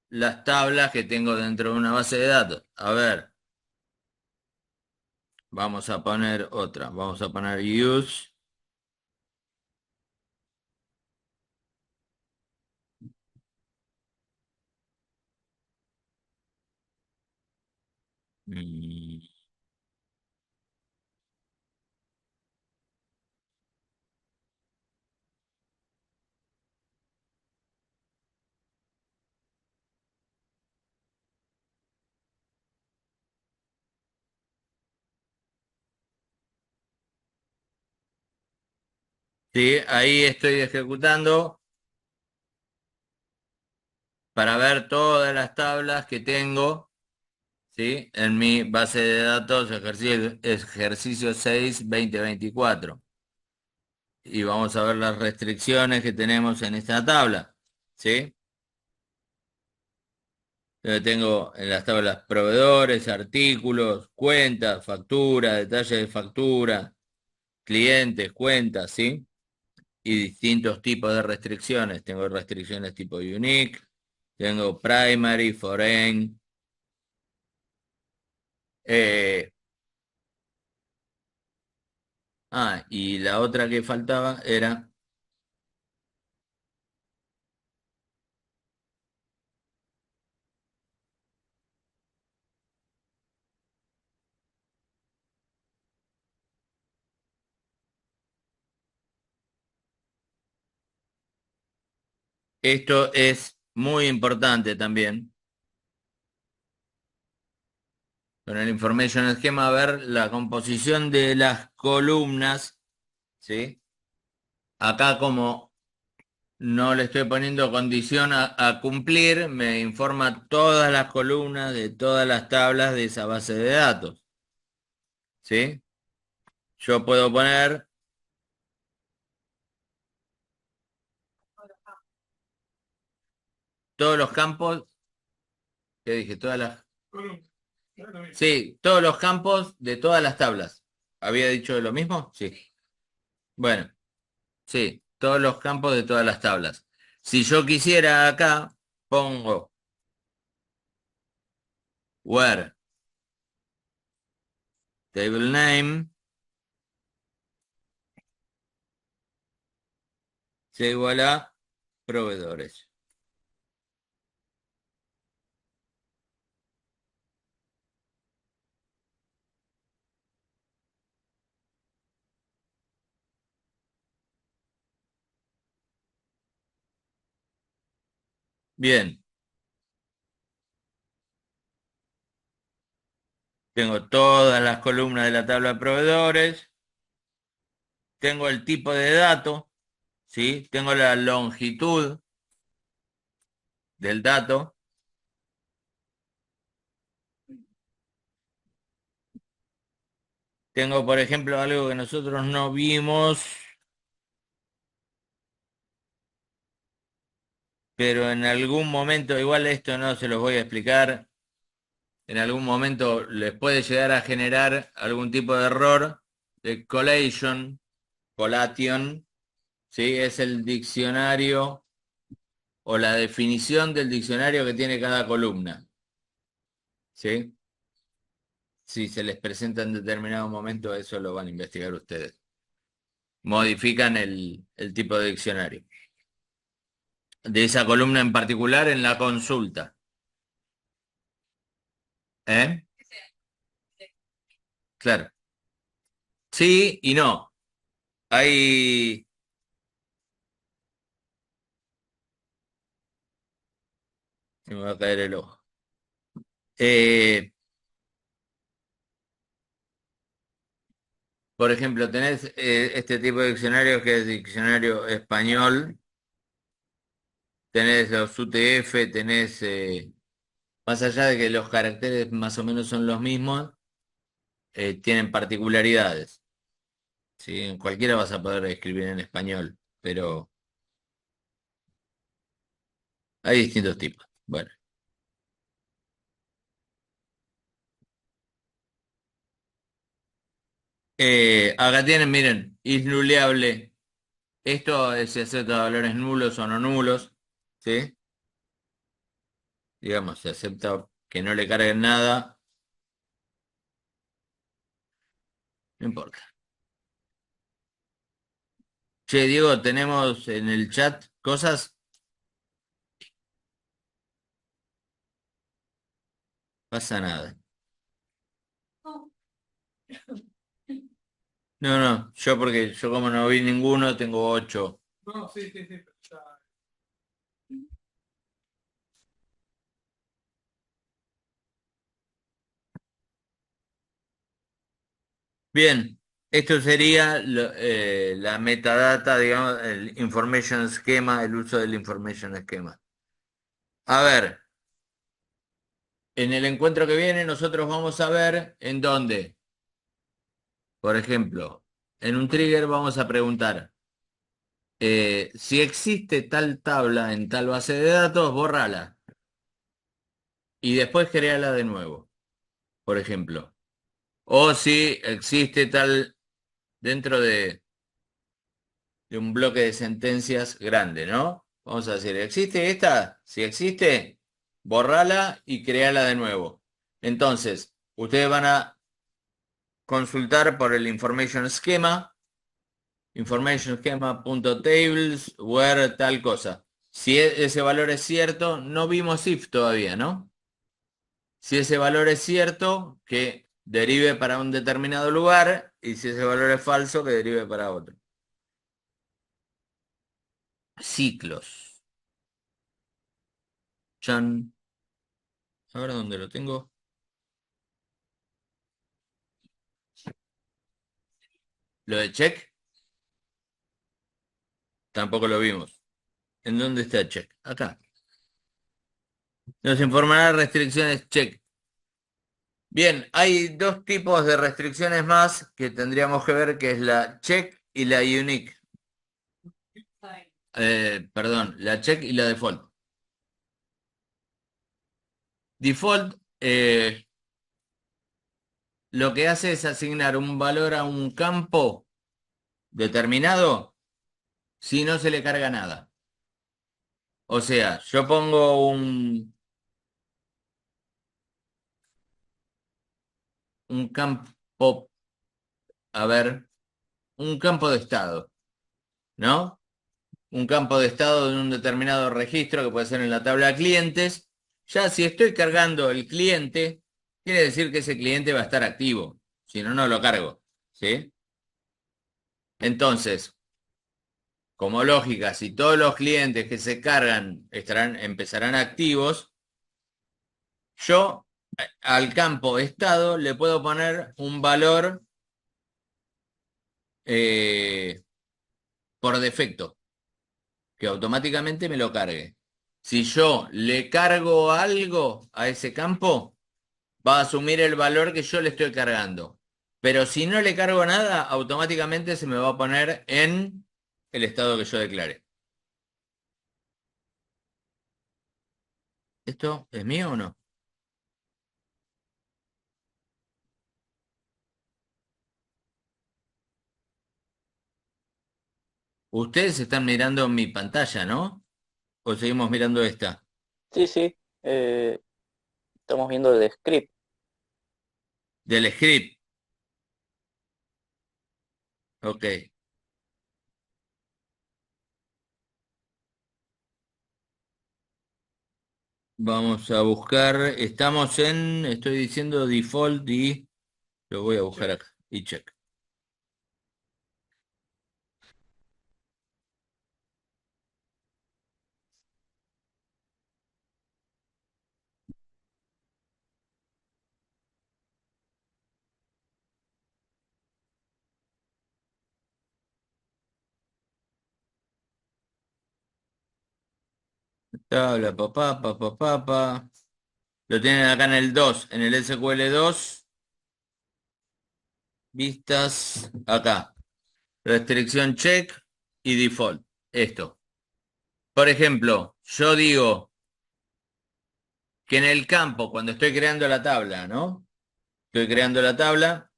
las tablas que tengo dentro de una base de datos. A ver, vamos a poner otra. Vamos a poner use. Mm, Sí, ahí estoy ejecutando para ver todas las tablas que tengo, ¿sí? En mi base de datos ejercicio 6 2024. Y vamos a ver las restricciones que tenemos en esta tabla, ¿sí? Tengo en las tablas proveedores, artículos, cuentas, factura, detalles de factura, clientes, cuentas, ¿sí? Y distintos tipos de restricciones. Tengo restricciones tipo unique, tengo primary, foreign. eh, y la otra que faltaba era, esto es muy importante también, con el Information Schema, ver la composición de las columnas, ¿sí? Acá como no le estoy poniendo condición a cumplir, me informa todas las columnas de todas las tablas de esa base de datos, ¿sí? Yo puedo poner todos los campos, ¿qué dije? Todas las... Columna. Exactamente. Sí, todos los campos de todas las tablas. ¿Había dicho lo mismo? Sí. Bueno, sí, todos los campos de todas las tablas. Si yo quisiera acá, pongo where table name sea igual a proveedores. Bien, tengo todas las columnas de la tabla de proveedores, tengo el tipo de dato, ¿sí? Tengo la longitud del dato, tengo, por ejemplo, algo que nosotros no vimos, pero en algún momento, igual esto no se los voy a explicar, en algún momento les puede llegar a generar algún tipo de error de collation, ¿sí? Es el diccionario o la definición del diccionario que tiene cada columna, ¿sí? Si se les presenta en determinado momento, eso lo van a investigar ustedes. Modifican el tipo de diccionario. De esa columna en particular en la consulta. ¿Eh? Claro. Sí y no. Hay... Se me va a caer el ojo. Eh, por ejemplo, tenés este tipo de diccionario que es diccionario español, tenés los UTF, tenés, más allá de que los caracteres más o menos son los mismos, tienen particularidades, ¿sí? En cualquiera vas a poder escribir en español, pero hay distintos tipos. Bueno, acá tienen, miren, isnuleable. Esto se acepta valores nulos o no nulos, ¿sí? Digamos, se acepta que no le carguen nada, no importa. Che, Diego, tenemos en el chat cosas, pasa nada. No, yo porque yo como no vi ninguno, tengo 8. No, sí, sí, sí, pero ya. Bien, esto sería la metadata, digamos, el information schema, el uso del information schema. A ver, en el encuentro que viene nosotros vamos a ver en dónde, por ejemplo, en un trigger vamos a preguntar si existe tal tabla en tal base de datos, bórrala y después créala de nuevo, por ejemplo. O si existe tal dentro de un bloque de sentencias grande, ¿no? Vamos a decir, ¿existe esta? Si existe, borrala y créala de nuevo. Entonces, ustedes van a consultar por el information schema, information schema.tables, where tal cosa. Si ese valor es cierto, no vimos if todavía, ¿no? Si ese valor es cierto, que derive para un determinado lugar, y si ese valor es falso, que derive para otro. Ciclos. Chan. A ver dónde lo tengo. Lo de check, tampoco lo vimos. ¿En dónde está check? Acá. Nos informará restricciones check. Bien, hay dos tipos de restricciones más que tendríamos que ver, que es la check y la unique. Perdón, la check y la default. Default lo que hace es asignar un valor a un campo determinado si no se le carga nada. O sea, yo pongo un campo, a ver, un campo de estado, ¿no? Un campo de estado en un determinado registro que puede ser en la tabla de clientes. Ya si estoy cargando el cliente, quiere decir que ese cliente va a estar activo. Si no, no lo cargo. ¿Sí? Entonces, como lógica, si todos los clientes que se cargan empezarán activos, yo al campo estado le puedo poner un valor eh, por defecto, que automáticamente me lo cargue. Si yo le cargo algo a ese campo, va a asumir el valor que yo le estoy cargando. Pero si no le cargo nada, automáticamente se me va a poner en el estado que yo declare. ¿Esto es mío o no? Ustedes están mirando mi pantalla, ¿no? ¿O seguimos mirando esta? Sí, sí, eh, estamos viendo el script. Del script. Ok. Vamos a buscar. Estoy diciendo default y lo voy a buscar acá. Y check. Tabla, papá, papá, papá. Lo tienen acá en el 2, en el SQL 2. Vistas, acá. Restricción check y default. Esto. Por ejemplo, yo digo que en el campo, cuando estoy creando la tabla, ¿no? Estoy creando la tabla,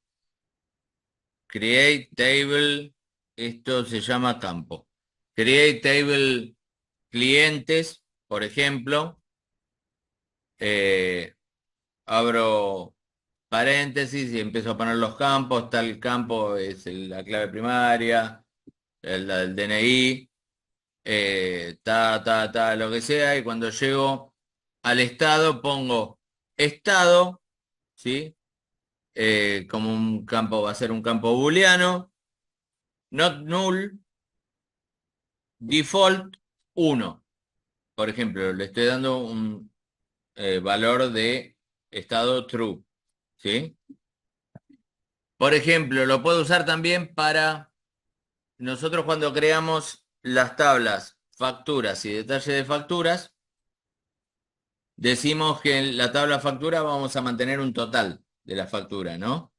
create table, esto se llama campo. Create table clientes, por ejemplo, abro paréntesis y empiezo a poner los campos, tal campo es la clave primaria, la del DNI, lo que sea, y cuando llego al estado pongo estado, ¿sí? Como un campo, va a ser un campo booleano, not null, default 1. Por ejemplo, le estoy dando un valor de estado true, ¿sí? Por ejemplo, lo puedo usar también para nosotros cuando creamos las tablas facturas y detalle de facturas, decimos que en la tabla factura vamos a mantener un total de la factura, ¿no?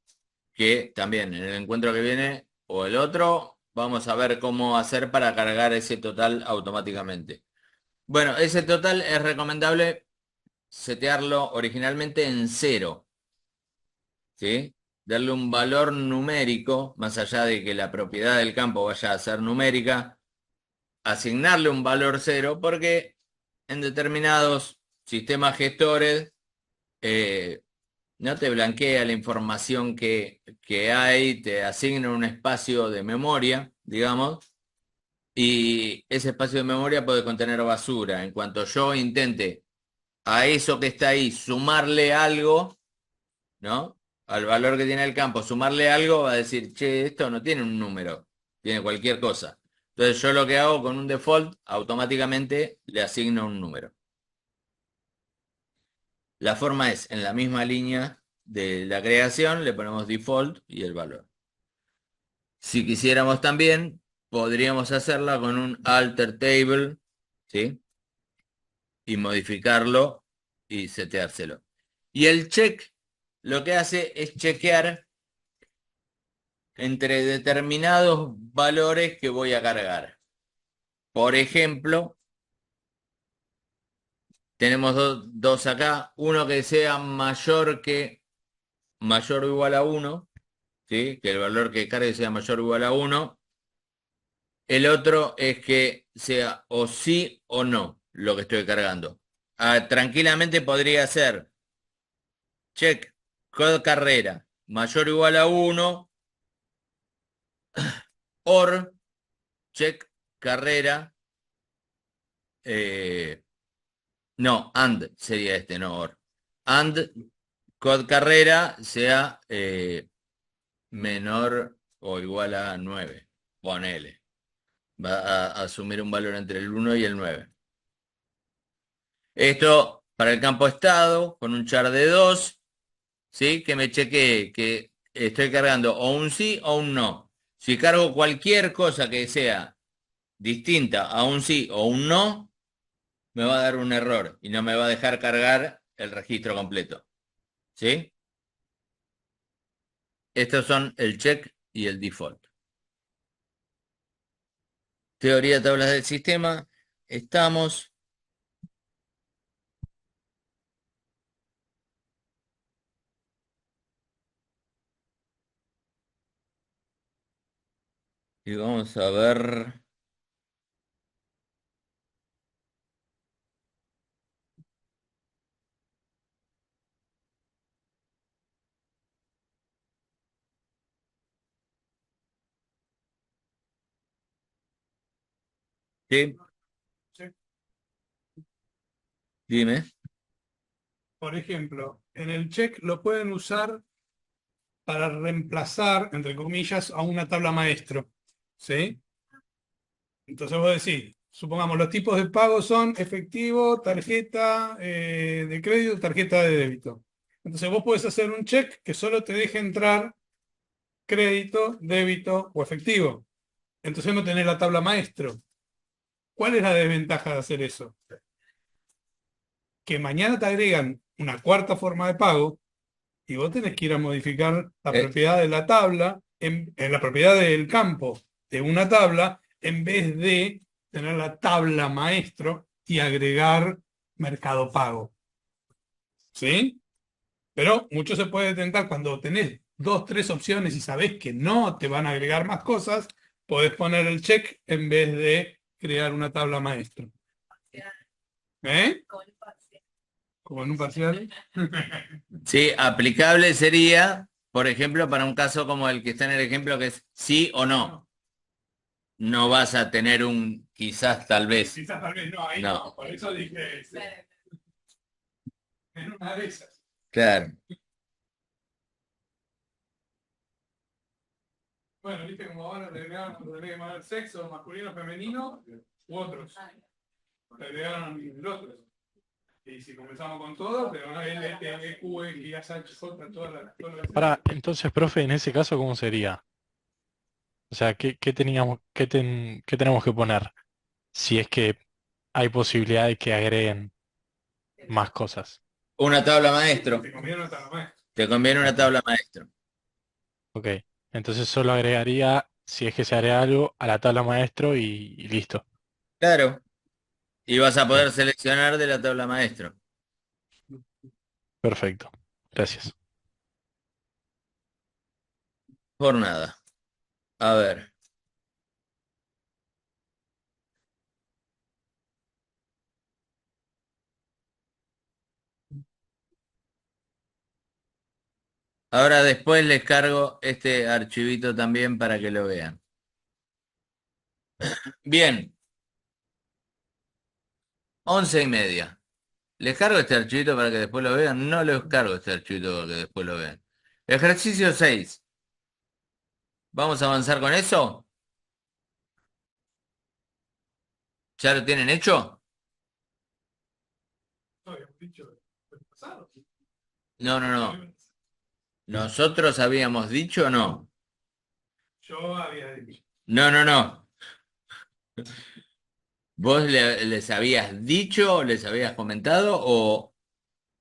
Que también en el encuentro que viene o el otro, vamos a ver cómo hacer para cargar ese total automáticamente. Bueno, ese total es recomendable setearlo originalmente en 0, ¿sí? Darle un valor numérico, más allá de que la propiedad del campo vaya a ser numérica, asignarle un valor 0, porque en determinados sistemas gestores no te blanquea la información que hay, te asigna un espacio de memoria, digamos, y ese espacio de memoria puede contener basura. En cuanto yo intente a eso que está ahí sumarle algo, ¿no? Al valor que tiene el campo, sumarle algo, va a decir, che, esto no tiene un número, tiene cualquier cosa. Entonces yo lo que hago con un default, automáticamente le asigno un número. La forma es, en la misma línea de la creación, le ponemos default y el valor. Si quisiéramos también, podríamos hacerla con un alter table, ¿sí? Y modificarlo y seteárselo. Y el check lo que hace es chequear entre determinados valores que voy a cargar. Por ejemplo, tenemos dos acá, uno que sea mayor o igual a 1, ¿sí? Que el valor que cargue sea mayor o igual a 1. El otro es que sea o sí o no lo que estoy cargando. Tranquilamente podría ser check code carrera mayor o igual a 1 or check carrera no, and sería este, no or. And code carrera sea menor o igual a 9. Ponele. Va a asumir un valor entre el 1 y el 9. Esto para el campo estado, con un char de 2, ¿sí? Que me chequee que estoy cargando o un sí o un no. Si cargo cualquier cosa que sea distinta a un sí o un no, me va a dar un error y no me va a dejar cargar el registro completo. ¿Sí? Estos son el check y el default. Teoría de tablas del sistema. Estamos. Y vamos a ver. ¿Sí? Sí. Dime. Por ejemplo, en el check lo pueden usar para reemplazar, entre comillas, a una tabla maestro. ¿Sí? Entonces vos decís, supongamos, los tipos de pago son efectivo, tarjeta de crédito, tarjeta de débito. Entonces vos podés hacer un check que solo te deje entrar crédito, débito o efectivo. Entonces no tenés la tabla maestro. ¿Cuál es la desventaja de hacer eso? Que mañana te agregan una cuarta forma de pago y vos tenés que ir a modificar la Eh, propiedad de la tabla, en la propiedad del campo de una tabla, en vez de tener la tabla maestro y agregar mercado pago. ¿Sí? Pero mucho se puede tentar cuando tenés dos, tres opciones y sabés que no te van a agregar más cosas, podés poner el check en vez de crear una tabla maestro? ¿Eh? ¿Como en un parcial? Sí, aplicable sería, por ejemplo, para un caso como el que está en el ejemplo, que es sí o no. No vas a tener un quizás, tal vez. Quizás tal vez no, ahí No. no. Por eso dije en una de esas. Claro. Bueno, viste como ahora le agregaron cuando tenés que poner sexo, masculino, femenino, u otros. Le agregaron el otro. Y si comenzamos con todo, pero no L, T, E, Q, X, Y, H, J, todas las Para, entonces, profe, en ese caso, ¿cómo sería? O sea, ¿qué tenemos que poner si es que hay posibilidad de que agreguen más cosas? Una tabla maestro. Te conviene una tabla maestra. Te conviene una Ok, tabla maestro. ok. Entonces solo agregaría, si es que se agrega algo, a la tabla maestro y listo. Claro. Y vas a Bien, poder seleccionar de la tabla maestro. perfecto. Gracias. Por nada. A ver. Ahora después les cargo este archivito también para que lo vean. Bien, 11:30. ¿Les cargo este archivito para que después lo vean? No les cargo este archivito para que después lo vean. Ejercicio 6. ¿Vamos a avanzar con eso? ¿Ya lo tienen hecho? No habíamos dicho el pasado. No, no, no. ¿Nosotros habíamos dicho o no? Yo había dicho. No, no, no. ¿Vos les habías dicho, les habías comentado o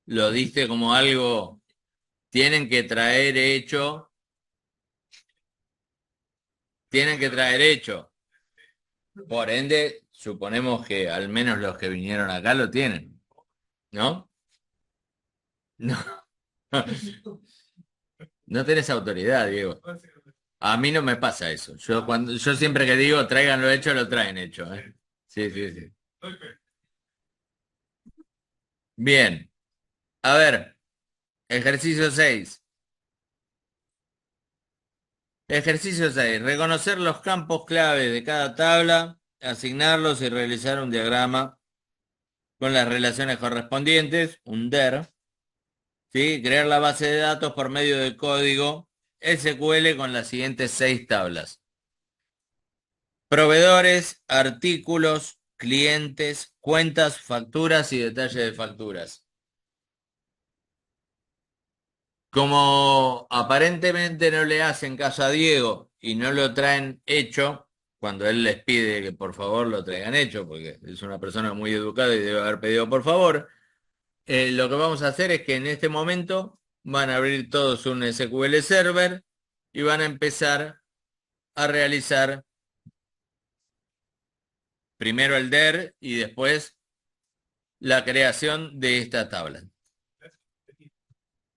lo diste como algo? Tienen que traer hecho, tienen que traer hecho. Por ende, suponemos que al menos los que vinieron acá lo tienen, ¿no? No, no tenés autoridad, Diego. A mí no me pasa eso. Yo siempre que digo tráiganlo hecho, lo traen hecho, ¿eh? Sí, sí, sí. Bien. A ver, ejercicio 6. Ejercicio 6. Reconocer los campos clave de cada tabla, asignarlos y realizar un diagrama con las relaciones correspondientes, un DER. ¿Sí? Crear la base de datos por medio del código SQL con las siguientes 6 tablas. Proveedores, artículos, clientes, cuentas, facturas y detalles de facturas. Como aparentemente no le hacen caso a Diego y no lo traen hecho, cuando él les pide que por favor lo traigan hecho, porque es una persona muy educada y debe haber pedido por favor, lo que vamos a hacer es que en este momento van a abrir todos un SQL Server y van a empezar a realizar primero el DER y después la creación de esta tabla.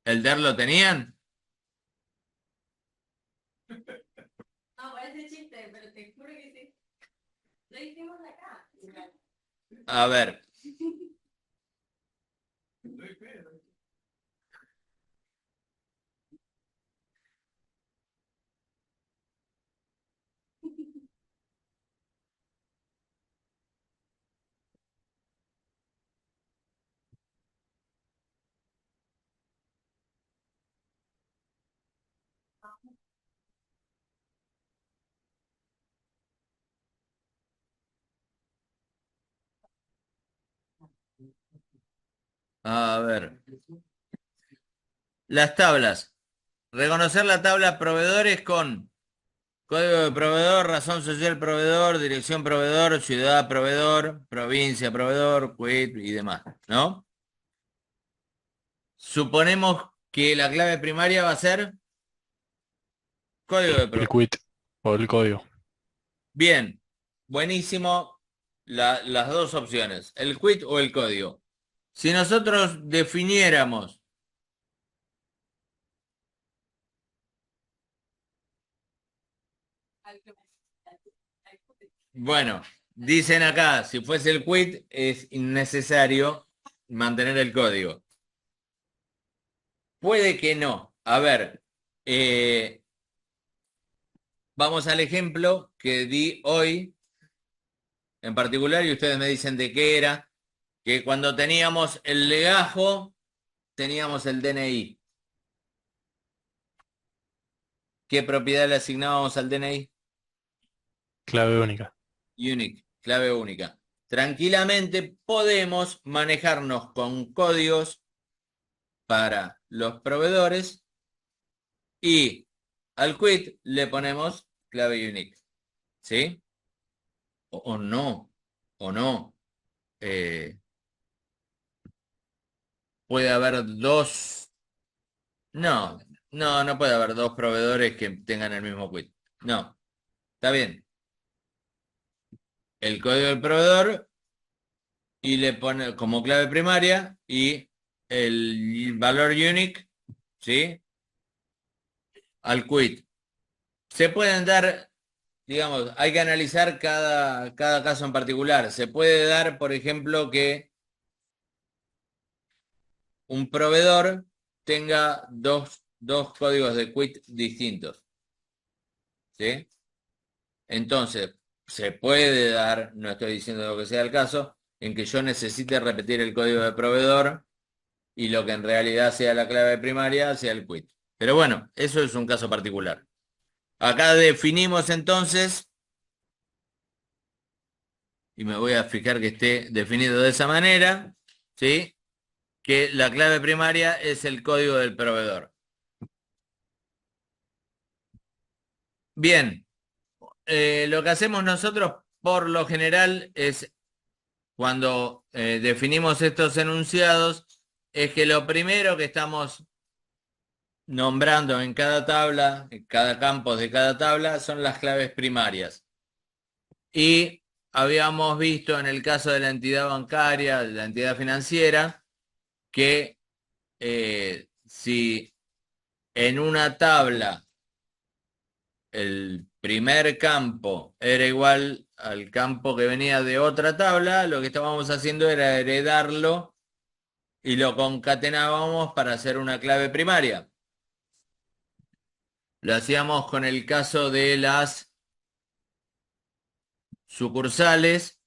¿El DER lo tenían? No, parece chiste, pero te juro que sí. Lo hicimos acá. A ver, a ver. Las tablas. Reconocer la tabla proveedores con código de proveedor, razón social proveedor, dirección proveedor, ciudad proveedor, provincia proveedor, quit y demás, ¿no? Suponemos que la clave primaria va a ser código de El proveedor. quit o el código. Bien, buenísimo las dos opciones, el quit o el código. Si nosotros definiéramos, bueno, Dicen acá, si fuese el quit, es innecesario mantener el código. Puede que no. A ver, eh, vamos al ejemplo que di hoy en particular y ustedes me dicen de qué era, que cuando teníamos el legajo, teníamos el DNI. ¿Qué propiedad le asignábamos al DNI? Clave única. Unique, clave única. Tranquilamente podemos manejarnos con códigos para los proveedores y al quit le ponemos clave unique. ¿Sí? O no, o no. Eh, puede haber dos. No, no puede haber dos proveedores que tengan el mismo quit. No, está bien. El código del proveedor y le pone como clave primaria y el valor unique, ¿sí? Al quit. Se pueden dar, digamos, hay que analizar cada caso en particular. Se puede dar, por ejemplo, que un proveedor tenga dos códigos de quit distintos, ¿sí? Entonces, se puede dar, no estoy diciendo lo que sea el caso, en que yo necesite repetir el código de proveedor y lo que en realidad sea la clave primaria sea el quit. Pero bueno, eso es un caso particular. Acá definimos entonces, y me voy a fijar que esté definido de esa manera, ¿sí? Que la clave primaria es el código del proveedor. Bien, lo que hacemos nosotros por lo general es cuando definimos estos enunciados, es que lo primero que estamos nombrando en cada tabla, en cada campo de cada tabla, son las claves primarias. Y habíamos visto en el caso de la entidad bancaria, de la entidad financiera, que si en una tabla el primer campo era igual al campo que venía de otra tabla, lo que estábamos haciendo era heredarlo y lo concatenábamos para hacer una clave primaria. Lo hacíamos con el caso de las sucursales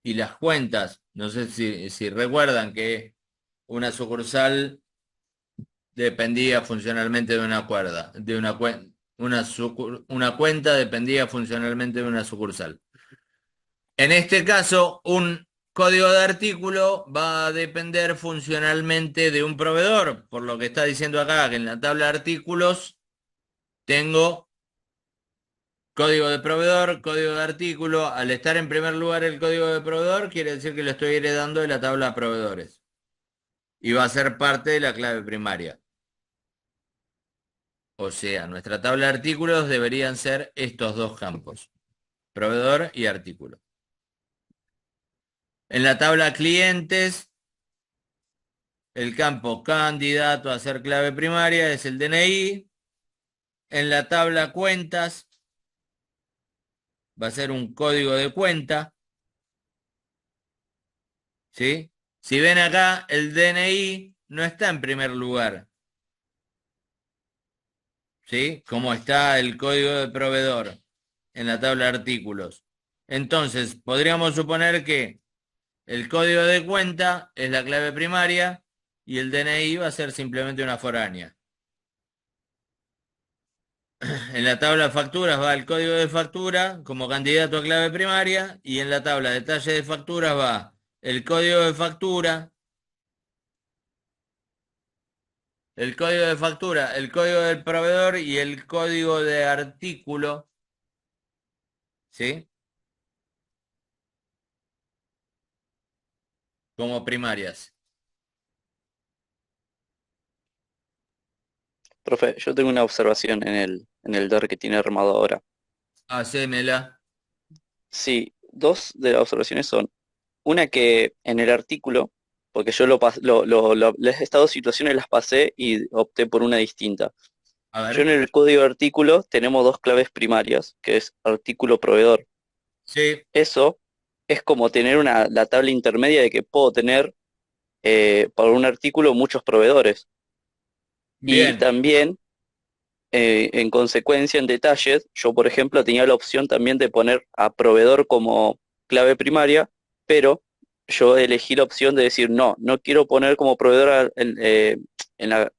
y las cuentas. No sé si recuerdan que una sucursal dependía funcionalmente de una cuerda, de una cuenta dependía funcionalmente de una sucursal. En este caso, un código de artículo va a depender funcionalmente de un proveedor, por lo que está diciendo acá que en la tabla de artículos tengo código de proveedor, código de artículo. Al estar en primer lugar el código de proveedor, quiere decir que lo estoy heredando de la tabla de proveedores. Y va a ser parte de la clave primaria. O sea, nuestra tabla de artículos deberían ser estos dos campos, proveedor y artículo. En la tabla clientes, el campo candidato a ser clave primaria es el DNI. En la tabla cuentas, va a ser un código de cuenta. ¿Sí? Si ven acá, el DNI no está en primer lugar. ¿Sí? Como está el código de proveedor en la tabla de artículos. Entonces, podríamos suponer que el código de cuenta es la clave primaria y el DNI va a ser simplemente una foránea. En la tabla de facturas va el código de factura como candidato a clave primaria y en la tabla de detalle de facturas va el código de factura, el código de factura, el código del proveedor y el código de artículo, ¿sí? Como primarias. Profe, yo tengo una observación en el DAR que tiene armado ahora. Hacémela. Sí, dos de las observaciones son, una que en el artículo, porque yo las estas dos situaciones las pasé y opté por una distinta. A Yo en ver. el código de artículo tenemos dos claves primarias, que es artículo proveedor. Sí, Eso es como tener la tabla intermedia de que puedo tener para un artículo muchos proveedores. Y bien, también, en consecuencia, en detalles, yo por ejemplo tenía la opción también de poner a proveedor como clave primaria, pero yo elegí la opción de decir no, no quiero poner como proveedor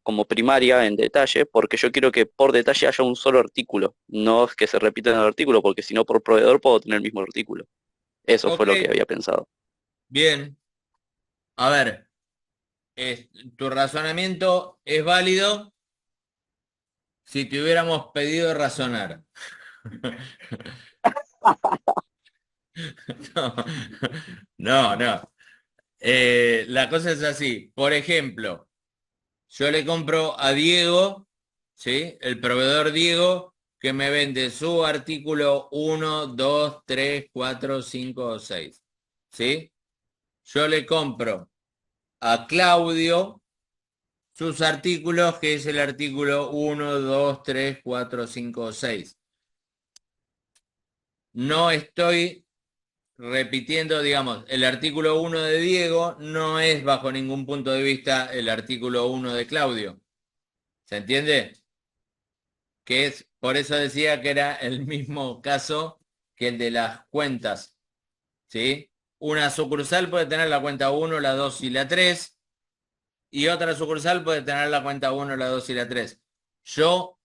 como primaria en detalle, porque yo quiero que por detalle haya un solo artículo, no es que se repita en el artículo, porque si no por proveedor puedo tener el mismo artículo. Eso fue ok, lo que había pensado. bien. A ver, tu razonamiento es válido si te hubiéramos pedido razonar. No, no, no. La cosa es así. Por ejemplo, yo le compro a Diego, ¿sí? El proveedor Diego, que me vende su artículo 1, 2, 3, 4, 5 o 6, ¿sí? Yo le compro a Claudio sus artículos, que es el artículo 1, 2, 3, 4, 5 o 6. No estoy repitiendo, digamos, el artículo 1 de Diego no es bajo ningún punto de vista el artículo 1 de Claudio. ¿Se entiende? Que es, por eso decía que era el mismo caso que el de las cuentas, ¿sí? Una sucursal puede tener la cuenta 1, la 2 y la 3, y otra sucursal puede tener la cuenta 1, la 2 y la 3. Yo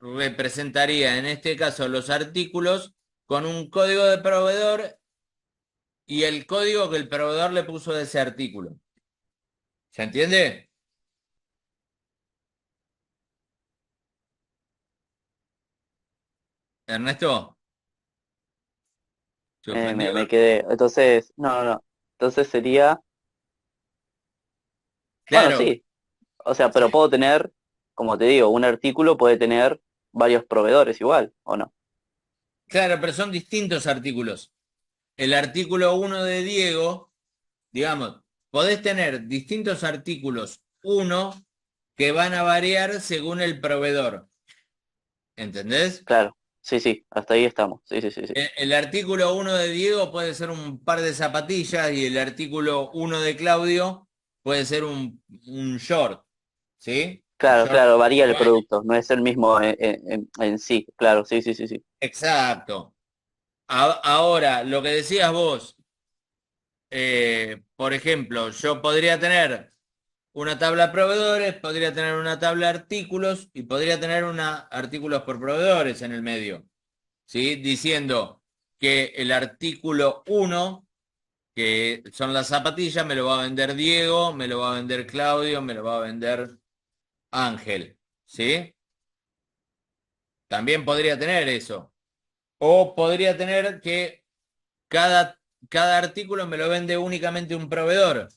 representaría en este caso los artículos con un código de proveedor y el código que el proveedor le puso de ese artículo. ¿Se entiende? Ernesto, ¿se ofendió? Me quedé. Entonces, no, no, no. Entonces sería, bueno, Claro, sí. O sea, pero puedo tener, como te digo, un artículo puede tener varios proveedores igual, ¿o no? claro, pero son distintos artículos. El artículo 1 de Diego, digamos, podés tener distintos artículos uno que van a variar según el proveedor. ¿Entendés? Claro, sí, sí, hasta ahí estamos. Sí, sí, sí, sí. El artículo 1 de Diego puede ser un par de zapatillas y el artículo 1 de Claudio puede ser un short, ¿sí? Un Claro, short claro, varía de el baño. producto, no es el mismo en sí, claro, sí, sí, sí, sí. Exacto. Ahora, lo que decías vos, por ejemplo, yo podría tener una tabla de proveedores, podría tener una tabla de artículos y podría tener una artículos por proveedores en el medio, ¿sí? Diciendo que el artículo uno, que son las zapatillas, me lo va a vender Diego, me lo va a vender Claudio, me lo va a vender Ángel, ¿sí? También podría tener eso. O podría tener que cada, cada artículo me lo vende únicamente un proveedor.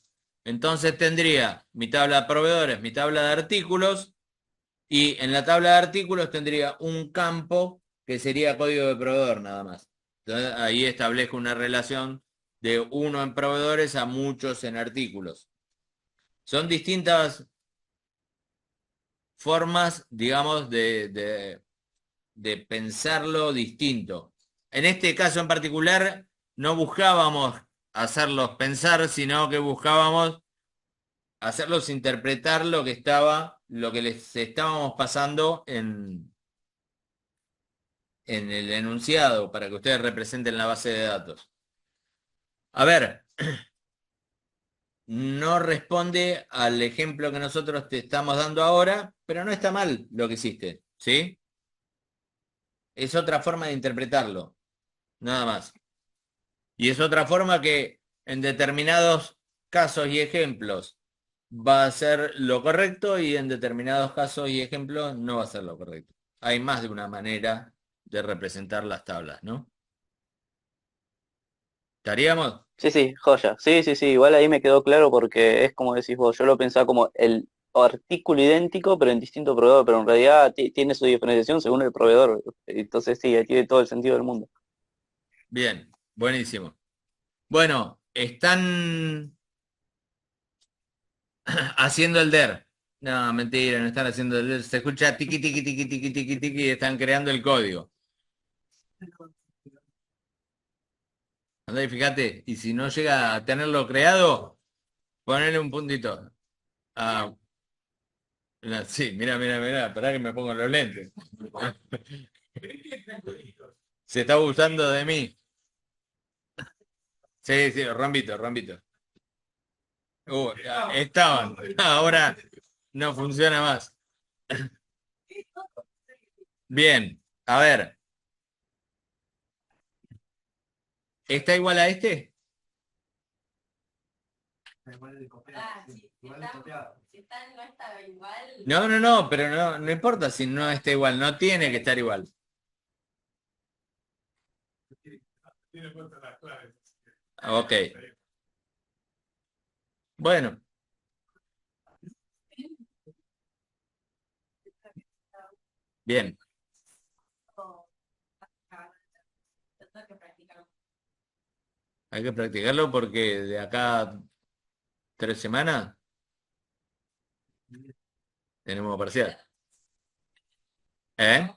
Entonces tendría mi tabla de proveedores, mi tabla de artículos, y en la tabla de artículos tendría un campo que sería código de proveedor nada más. Entonces ahí establezco una relación de uno en proveedores a muchos en artículos. Son distintas formas, digamos, de pensarlo distinto. En este caso en particular, no buscábamos hacerlos pensar, sino que buscábamos hacerlos interpretar lo que estaba, lo que les estábamos pasando en el enunciado para que ustedes representen la base de datos. A ver, no responde al ejemplo que nosotros te estamos dando ahora, pero no está mal lo que hiciste, ¿sí? Es otra forma de interpretarlo, nada más. Y es otra forma que en determinados casos y ejemplos va a ser lo correcto y en determinados casos y ejemplos no va a ser lo correcto. Hay más de una manera de representar las tablas, ¿no? ¿Estaríamos? Sí, sí, joya. Sí, sí, sí, igual ahí me quedó claro porque es como decís vos, yo lo pensaba como el artículo idéntico pero en distinto proveedor, pero en realidad tiene su diferenciación según el proveedor. Entonces sí, ahí tiene todo el sentido del mundo. Bien, buenísimo. Bueno, están haciendo el DER. No, mentira, no están haciendo el DER. Se escucha tiqui, tiqui, tiqui, tiqui, tiqui, tiqui y están creando el código. Andá y fíjate, y si no llega a tenerlo creado, ponele un puntito. Ah, sí, mira, esperá que me pongo los lentes. Se está abusando de mí. Sí, sí, rombito, rombito. Estaban, ahora no funciona más. Bien, a ver, ¿está igual a este? Si está, no está igual. No, pero no importa si no está igual, no tiene que estar igual. Tiene puestas las claves. Ok, bueno, bien. Tengo que practicar. Hay que practicarlo porque de acá a 3 semanas tenemos parcial. ¿Eh?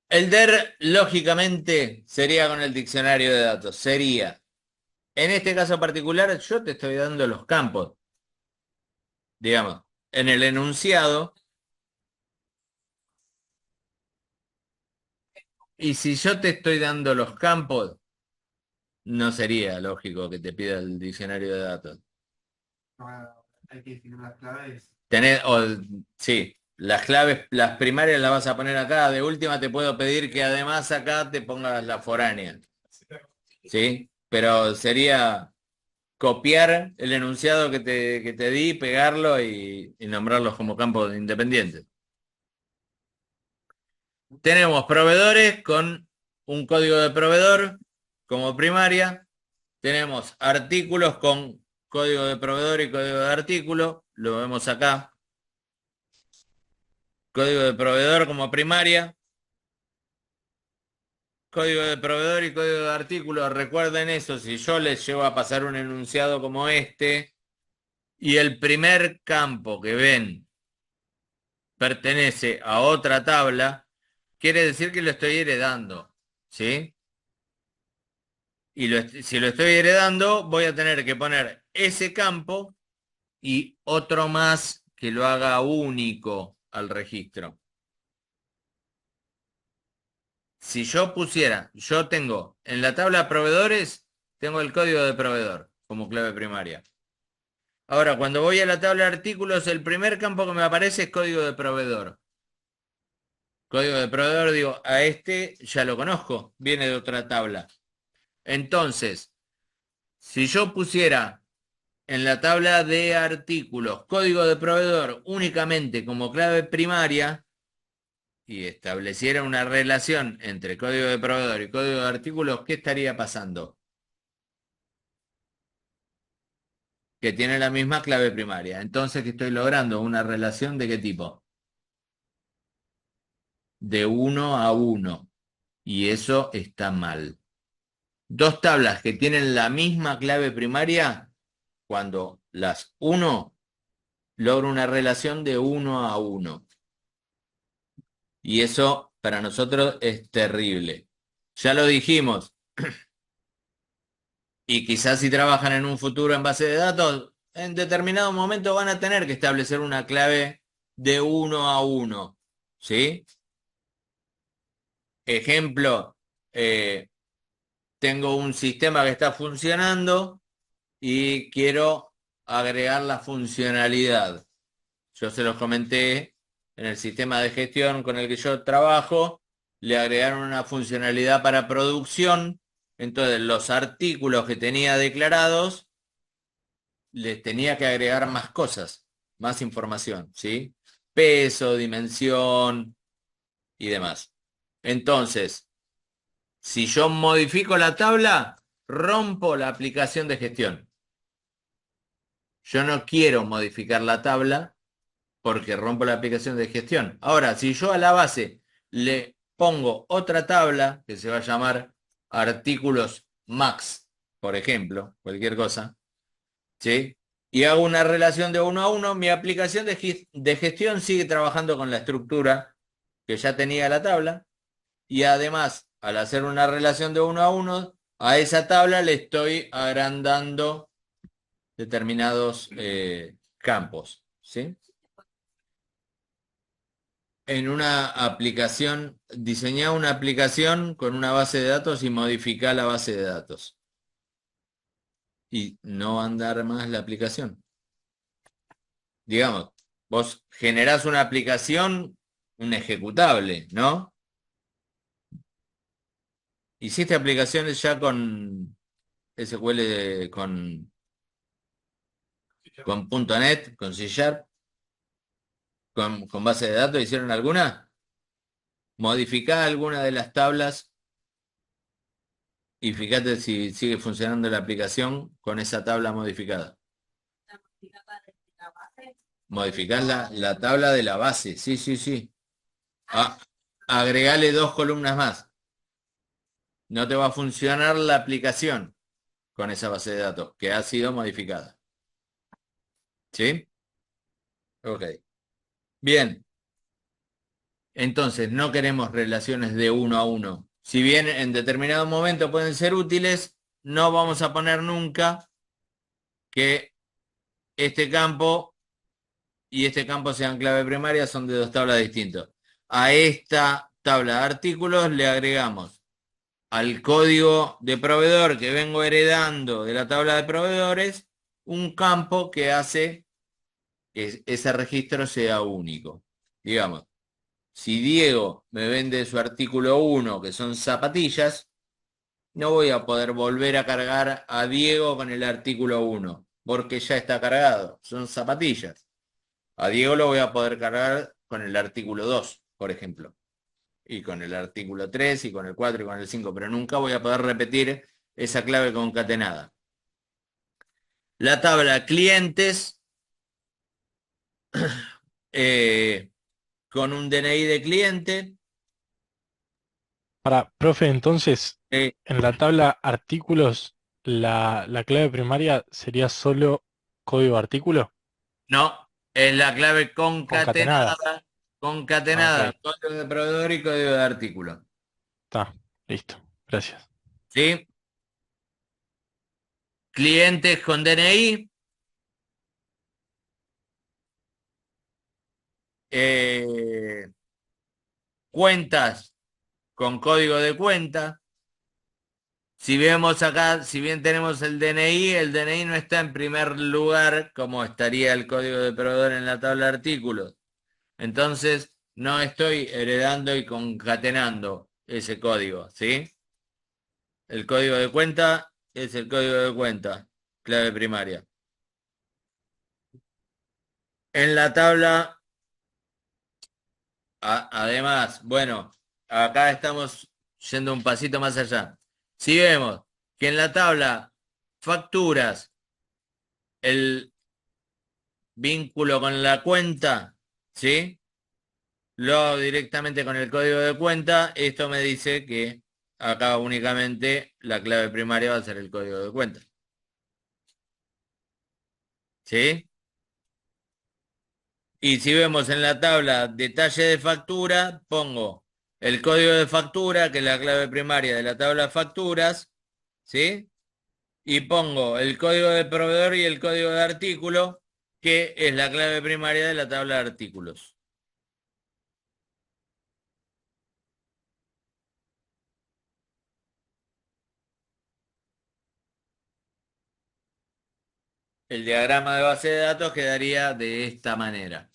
El DER, lógicamente, sería con el diccionario de datos. Sería, en este caso particular, yo te estoy dando los campos. Digamos, en el enunciado. Y si yo te estoy dando los campos, no sería lógico que te pida el diccionario de datos. Hay que definir las claves. Sí, las claves, las primarias las vas a poner acá. De última te puedo pedir que además acá te pongas la foránea. ¿Sí? Pero sería copiar el enunciado que te di, pegarlo y nombrarlos como campos independientes. Tenemos proveedores con un código de proveedor como primaria. Tenemos artículos con código de proveedor y código de artículo. Lo vemos acá. Código de proveedor como primaria. Código de proveedor y código de artículo. Recuerden eso, si yo les llevo a pasar un enunciado como este y el primer campo que ven pertenece a otra tabla, quiere decir que lo estoy heredando, ¿sí? Y si lo estoy heredando, voy a tener que poner ese campo y otro más que lo haga único al registro. Si yo pusiera, yo tengo en la tabla proveedores, tengo el código de proveedor como clave primaria. Ahora, cuando voy a la tabla de artículos, el primer campo que me aparece es código de proveedor. Código de proveedor, digo, a este ya lo conozco, viene de otra tabla. Entonces, si yo pusiera en la tabla de artículos código de proveedor únicamente como clave primaria y estableciera una relación entre código de proveedor y código de artículos, ¿qué estaría pasando? Que tiene la misma clave primaria. Entonces, ¿qué estoy logrando? ¿Una relación de qué tipo? De 1 a 1. Y eso está mal. Dos tablas que tienen la misma clave primaria, cuando las uno, logra una relación de 1 a 1. Y eso para nosotros es terrible. Ya lo dijimos. Y quizás si trabajan en un futuro en base de datos, en determinado momento van a tener que establecer una clave de 1 a 1. ¿Sí? Ejemplo, tengo un sistema que está funcionando y quiero agregar la funcionalidad. Yo se los comenté en el sistema de gestión con el que yo trabajo, le agregaron una funcionalidad para producción, entonces los artículos que tenía declarados, les tenía que agregar más cosas, más información, ¿sí? Peso, dimensión y demás. Entonces, si yo modifico la tabla, rompo la aplicación de gestión. Yo no quiero modificar la tabla porque rompo la aplicación de gestión. Ahora, si yo a la base le pongo otra tabla que se va a llamar artículos max, por ejemplo, cualquier cosa, ¿sí? Y hago una relación de 1 a 1, mi aplicación de gestión sigue trabajando con la estructura que ya tenía la tabla y además al hacer una relación de 1 a 1, a esa tabla le estoy agrandando determinados campos, ¿sí? En una aplicación, diseñar una aplicación con una base de datos y modificar la base de datos. Y no andar más la aplicación. Digamos, vos generás una aplicación, un ejecutable, ¿no? Hiciste aplicaciones ya con SQL, con .NET, con C Sharp, con base de datos, ¿hicieron alguna? Modificá alguna de las tablas y fíjate si sigue funcionando la aplicación con esa tabla modificada. La base. Modificás la tabla de la base, sí, sí, sí. Ah, agregale 2 columnas más. No te va a funcionar la aplicación con esa base de datos que ha sido modificada. ¿Sí? Ok. Bien. Entonces, no queremos relaciones de 1 a 1. Si bien en determinado momento pueden ser útiles, no vamos a poner nunca que este campo y este campo sean clave primaria, son de 2 tablas distintas. A esta tabla de artículos le agregamos al código de proveedor que vengo heredando de la tabla de proveedores un campo que hace que ese registro sea único. Digamos, si Diego me vende su artículo 1, que son zapatillas, no voy a poder volver a cargar a Diego con el artículo 1, porque ya está cargado, son zapatillas. A Diego lo voy a poder cargar con el artículo 2, por ejemplo, y con el artículo 3, y con el 4, y con el 5, pero nunca voy a poder repetir esa clave concatenada. La tabla clientes, con un DNI de cliente. Profe, entonces, eh, en la tabla artículos, la clave primaria sería solo código artículo no, es la clave concatenada. concatenada, Ah, concatenada, ok, código de proveedor y código de artículo. está, listo, gracias. ¿Sí? Clientes con DNI, eh, cuentas con código de cuenta. Si vemos acá, si bien tenemos el DNI no está en primer lugar como estaría el código de proveedor en la tabla de artículos. Entonces, no estoy heredando y concatenando ese código, ¿sí? El código de cuenta es el código de cuenta, clave primaria. En la tabla, además, bueno, acá estamos yendo un pasito más allá. Si vemos que en la tabla facturas, el vínculo con la cuenta, ¿sí? Lo hago directamente con el código de cuenta. Esto me dice que acá únicamente la clave primaria va a ser el código de cuenta. ¿Sí? Y si vemos en la tabla detalle de factura, pongo el código de factura, que es la clave primaria de la tabla de facturas, ¿sí? Y pongo el código de proveedor y el código de artículo, que es la clave primaria de la tabla de artículos. El diagrama de base de datos quedaría de esta manera.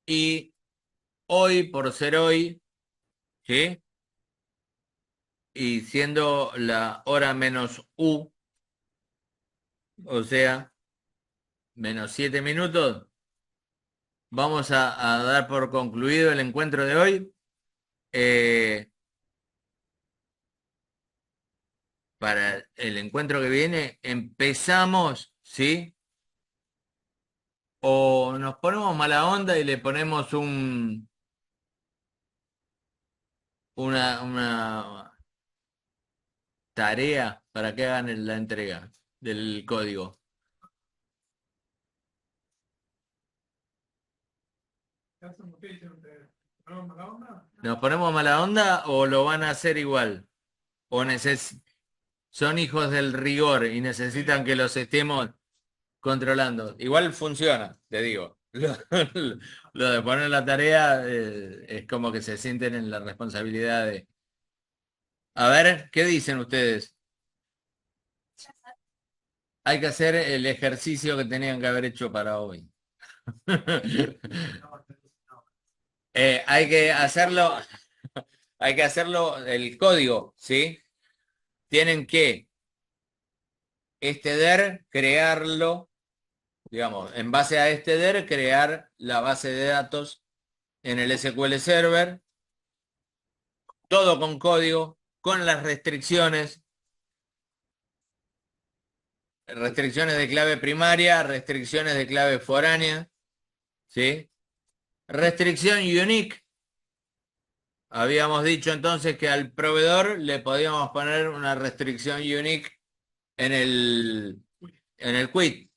Y hoy, por ser hoy, ¿sí? Y siendo la hora menos U, o sea, menos 7 minutos, vamos a dar por concluido el encuentro de hoy. Eh, para el encuentro que viene, empezamos, ¿sí? O nos ponemos mala onda y le ponemos una tarea para que hagan la entrega del código. ¿Qué hacemos? ¿Qué dicen ustedes? ¿Ponemos mala onda? ¿Nos ponemos mala onda o lo van a hacer igual? ¿O son hijos del rigor y necesitan que los estemos controlando? Igual funciona, te digo. Lo de poner la tarea es como que se sienten en la responsabilidad de... A ver, ¿qué dicen ustedes? Hay que hacer el ejercicio que tenían que haber hecho para hoy. Hay que hacerlo el código, ¿sí? Tienen que crearlo, digamos, en base a crear la base de datos en el SQL Server, todo con código, con las restricciones de clave primaria, restricciones de clave foránea, ¿sí? Restricción unique. Habíamos dicho entonces que al proveedor le podíamos poner una restricción unique en el quit.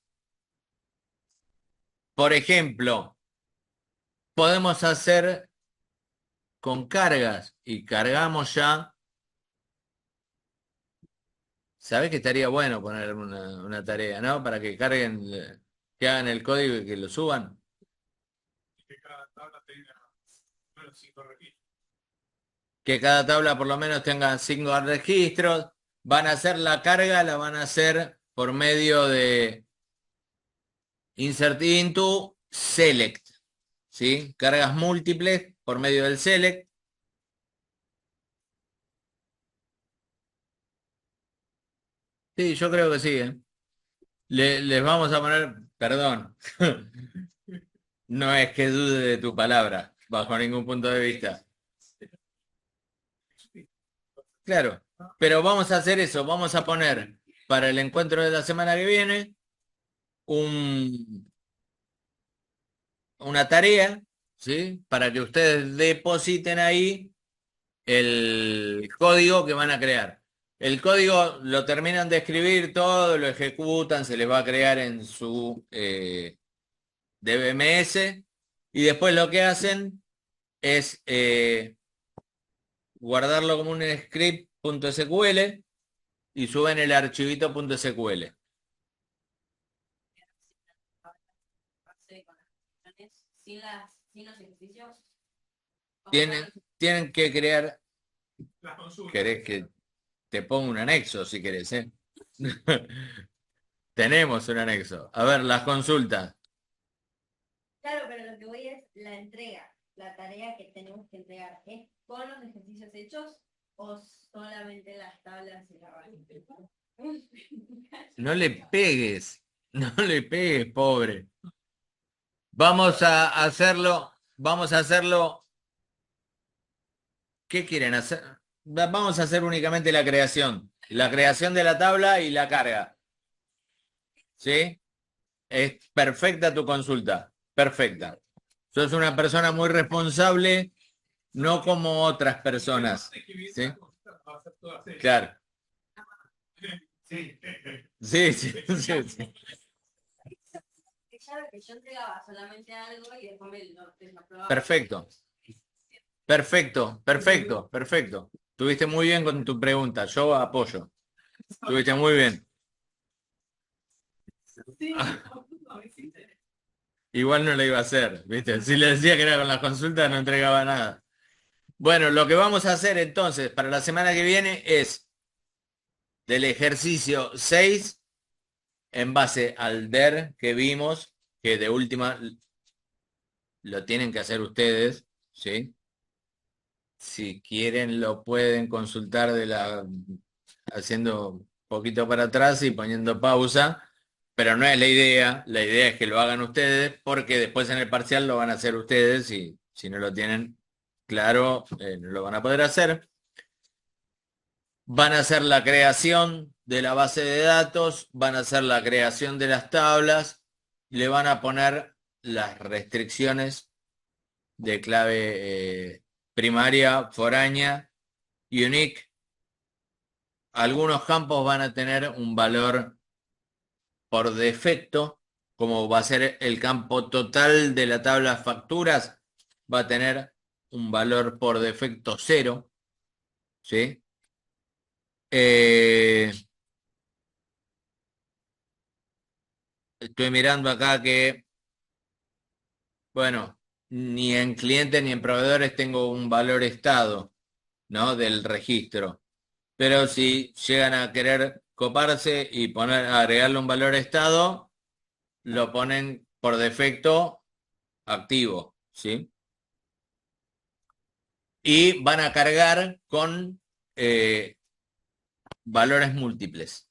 Por ejemplo, podemos hacer con cargas y cargamos ya. ¿Sabés que estaría bueno poner una tarea, ¿no? Para que carguen, que hagan el código y que lo suban. Que cada tabla tenga bueno, 5 registros. Que cada tabla por lo menos tenga 5 registros. Van a hacer la carga, la van a hacer por medio de insert into select, ¿sí? Cargas múltiples por medio del select. Sí, yo creo que sí, ¿eh? Les vamos a poner, perdón, no es que dude de tu palabra, bajo ningún punto de vista. Claro, pero vamos a hacer eso, vamos a poner para el encuentro de la semana que viene una tarea, ¿sí? Para que ustedes depositen ahí el código que van a crear. El código lo terminan de escribir todo, lo ejecutan, se les va a crear en su DBMS y después lo que hacen es guardarlo como un script.sql y suben el archivito .sql. Sin los ejercicios. Tienen que crear. Las consultas. ¿Querés que te ponga un anexo si querés, eh? Tenemos un anexo. A ver, las consultas. Claro, pero lo que voy es la entrega. La tarea que tenemos que entregar, ¿es con los ejercicios hechos o solamente las tablas y la barra? No le pegues. No le pegues, pobre. Vamos a hacerlo. ¿Qué quieren hacer? Vamos a hacer únicamente la creación. La creación de la tabla y la carga. ¿Sí? Es perfecta tu consulta. Perfecta. Sos una persona muy responsable, no como otras personas. ¿Sí? Claro. Sí. Sí, sí, sí, sí. Que yo entregaba solamente algo y después me lo aprobaba. Perfecto. Perfecto, perfecto, perfecto. Tuviste muy bien con tu pregunta. Yo apoyo. Tuviste muy bien. Igual no lo iba a hacer, ¿viste? Si le decía que era con las consultas no entregaba nada. Bueno, lo que vamos a hacer entonces para la semana que viene es del ejercicio 6 en base al DER que vimos, que de última lo tienen que hacer ustedes, ¿sí? Si quieren lo pueden consultar haciendo un poquito para atrás y poniendo pausa, pero no es la idea es que lo hagan ustedes porque después en el parcial lo van a hacer ustedes y si no lo tienen claro, no lo van a poder hacer. Van a hacer la creación de la base de datos, van a hacer la creación de las tablas, le van a poner las restricciones de clave primaria, foránea unique. Algunos campos van a tener un valor por defecto, como va a ser el campo total de la tabla facturas, va a tener un valor por defecto 0, ¿sí? Estoy mirando acá que, bueno, ni en clientes ni en proveedores tengo un valor estado, ¿no? Del registro. Pero si llegan a querer coparse y agregarle un valor estado, lo ponen por defecto activo, ¿sí? Y van a cargar con valores múltiples.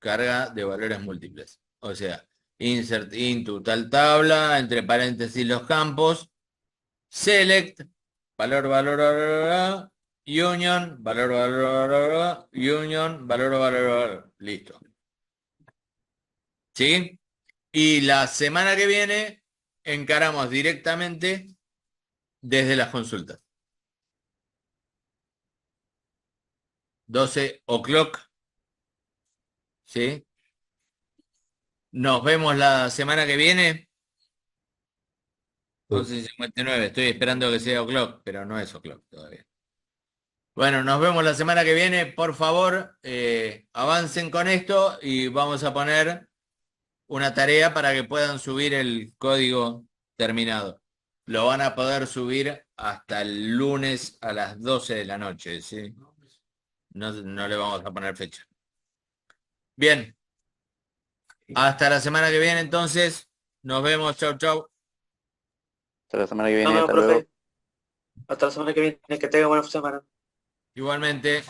Carga de valores múltiples. O sea, insert into tal tabla, entre paréntesis los campos, select, valor, valor, valor, valor, union, valor, valor, valor, valor, union, valor, valor, valor. Listo. ¿Sí? Y la semana que viene encaramos directamente desde las consultas. 12 o'clock. ¿Sí? Nos vemos la semana que viene. 11:59. Estoy esperando que sea o'clock, pero no es o'clock todavía. Bueno, nos vemos la semana que viene. Por favor, avancen con esto y vamos a poner una tarea para que puedan subir el código terminado. Lo van a poder subir hasta el lunes a las 12 de la noche, ¿sí? No le vamos a poner fecha. Bien. Hasta la semana que viene, entonces. Nos vemos. Chau, chau. Hasta la semana que viene, No, hasta luego. profe. Hasta la semana que viene. Que tenga buena semana. Igualmente.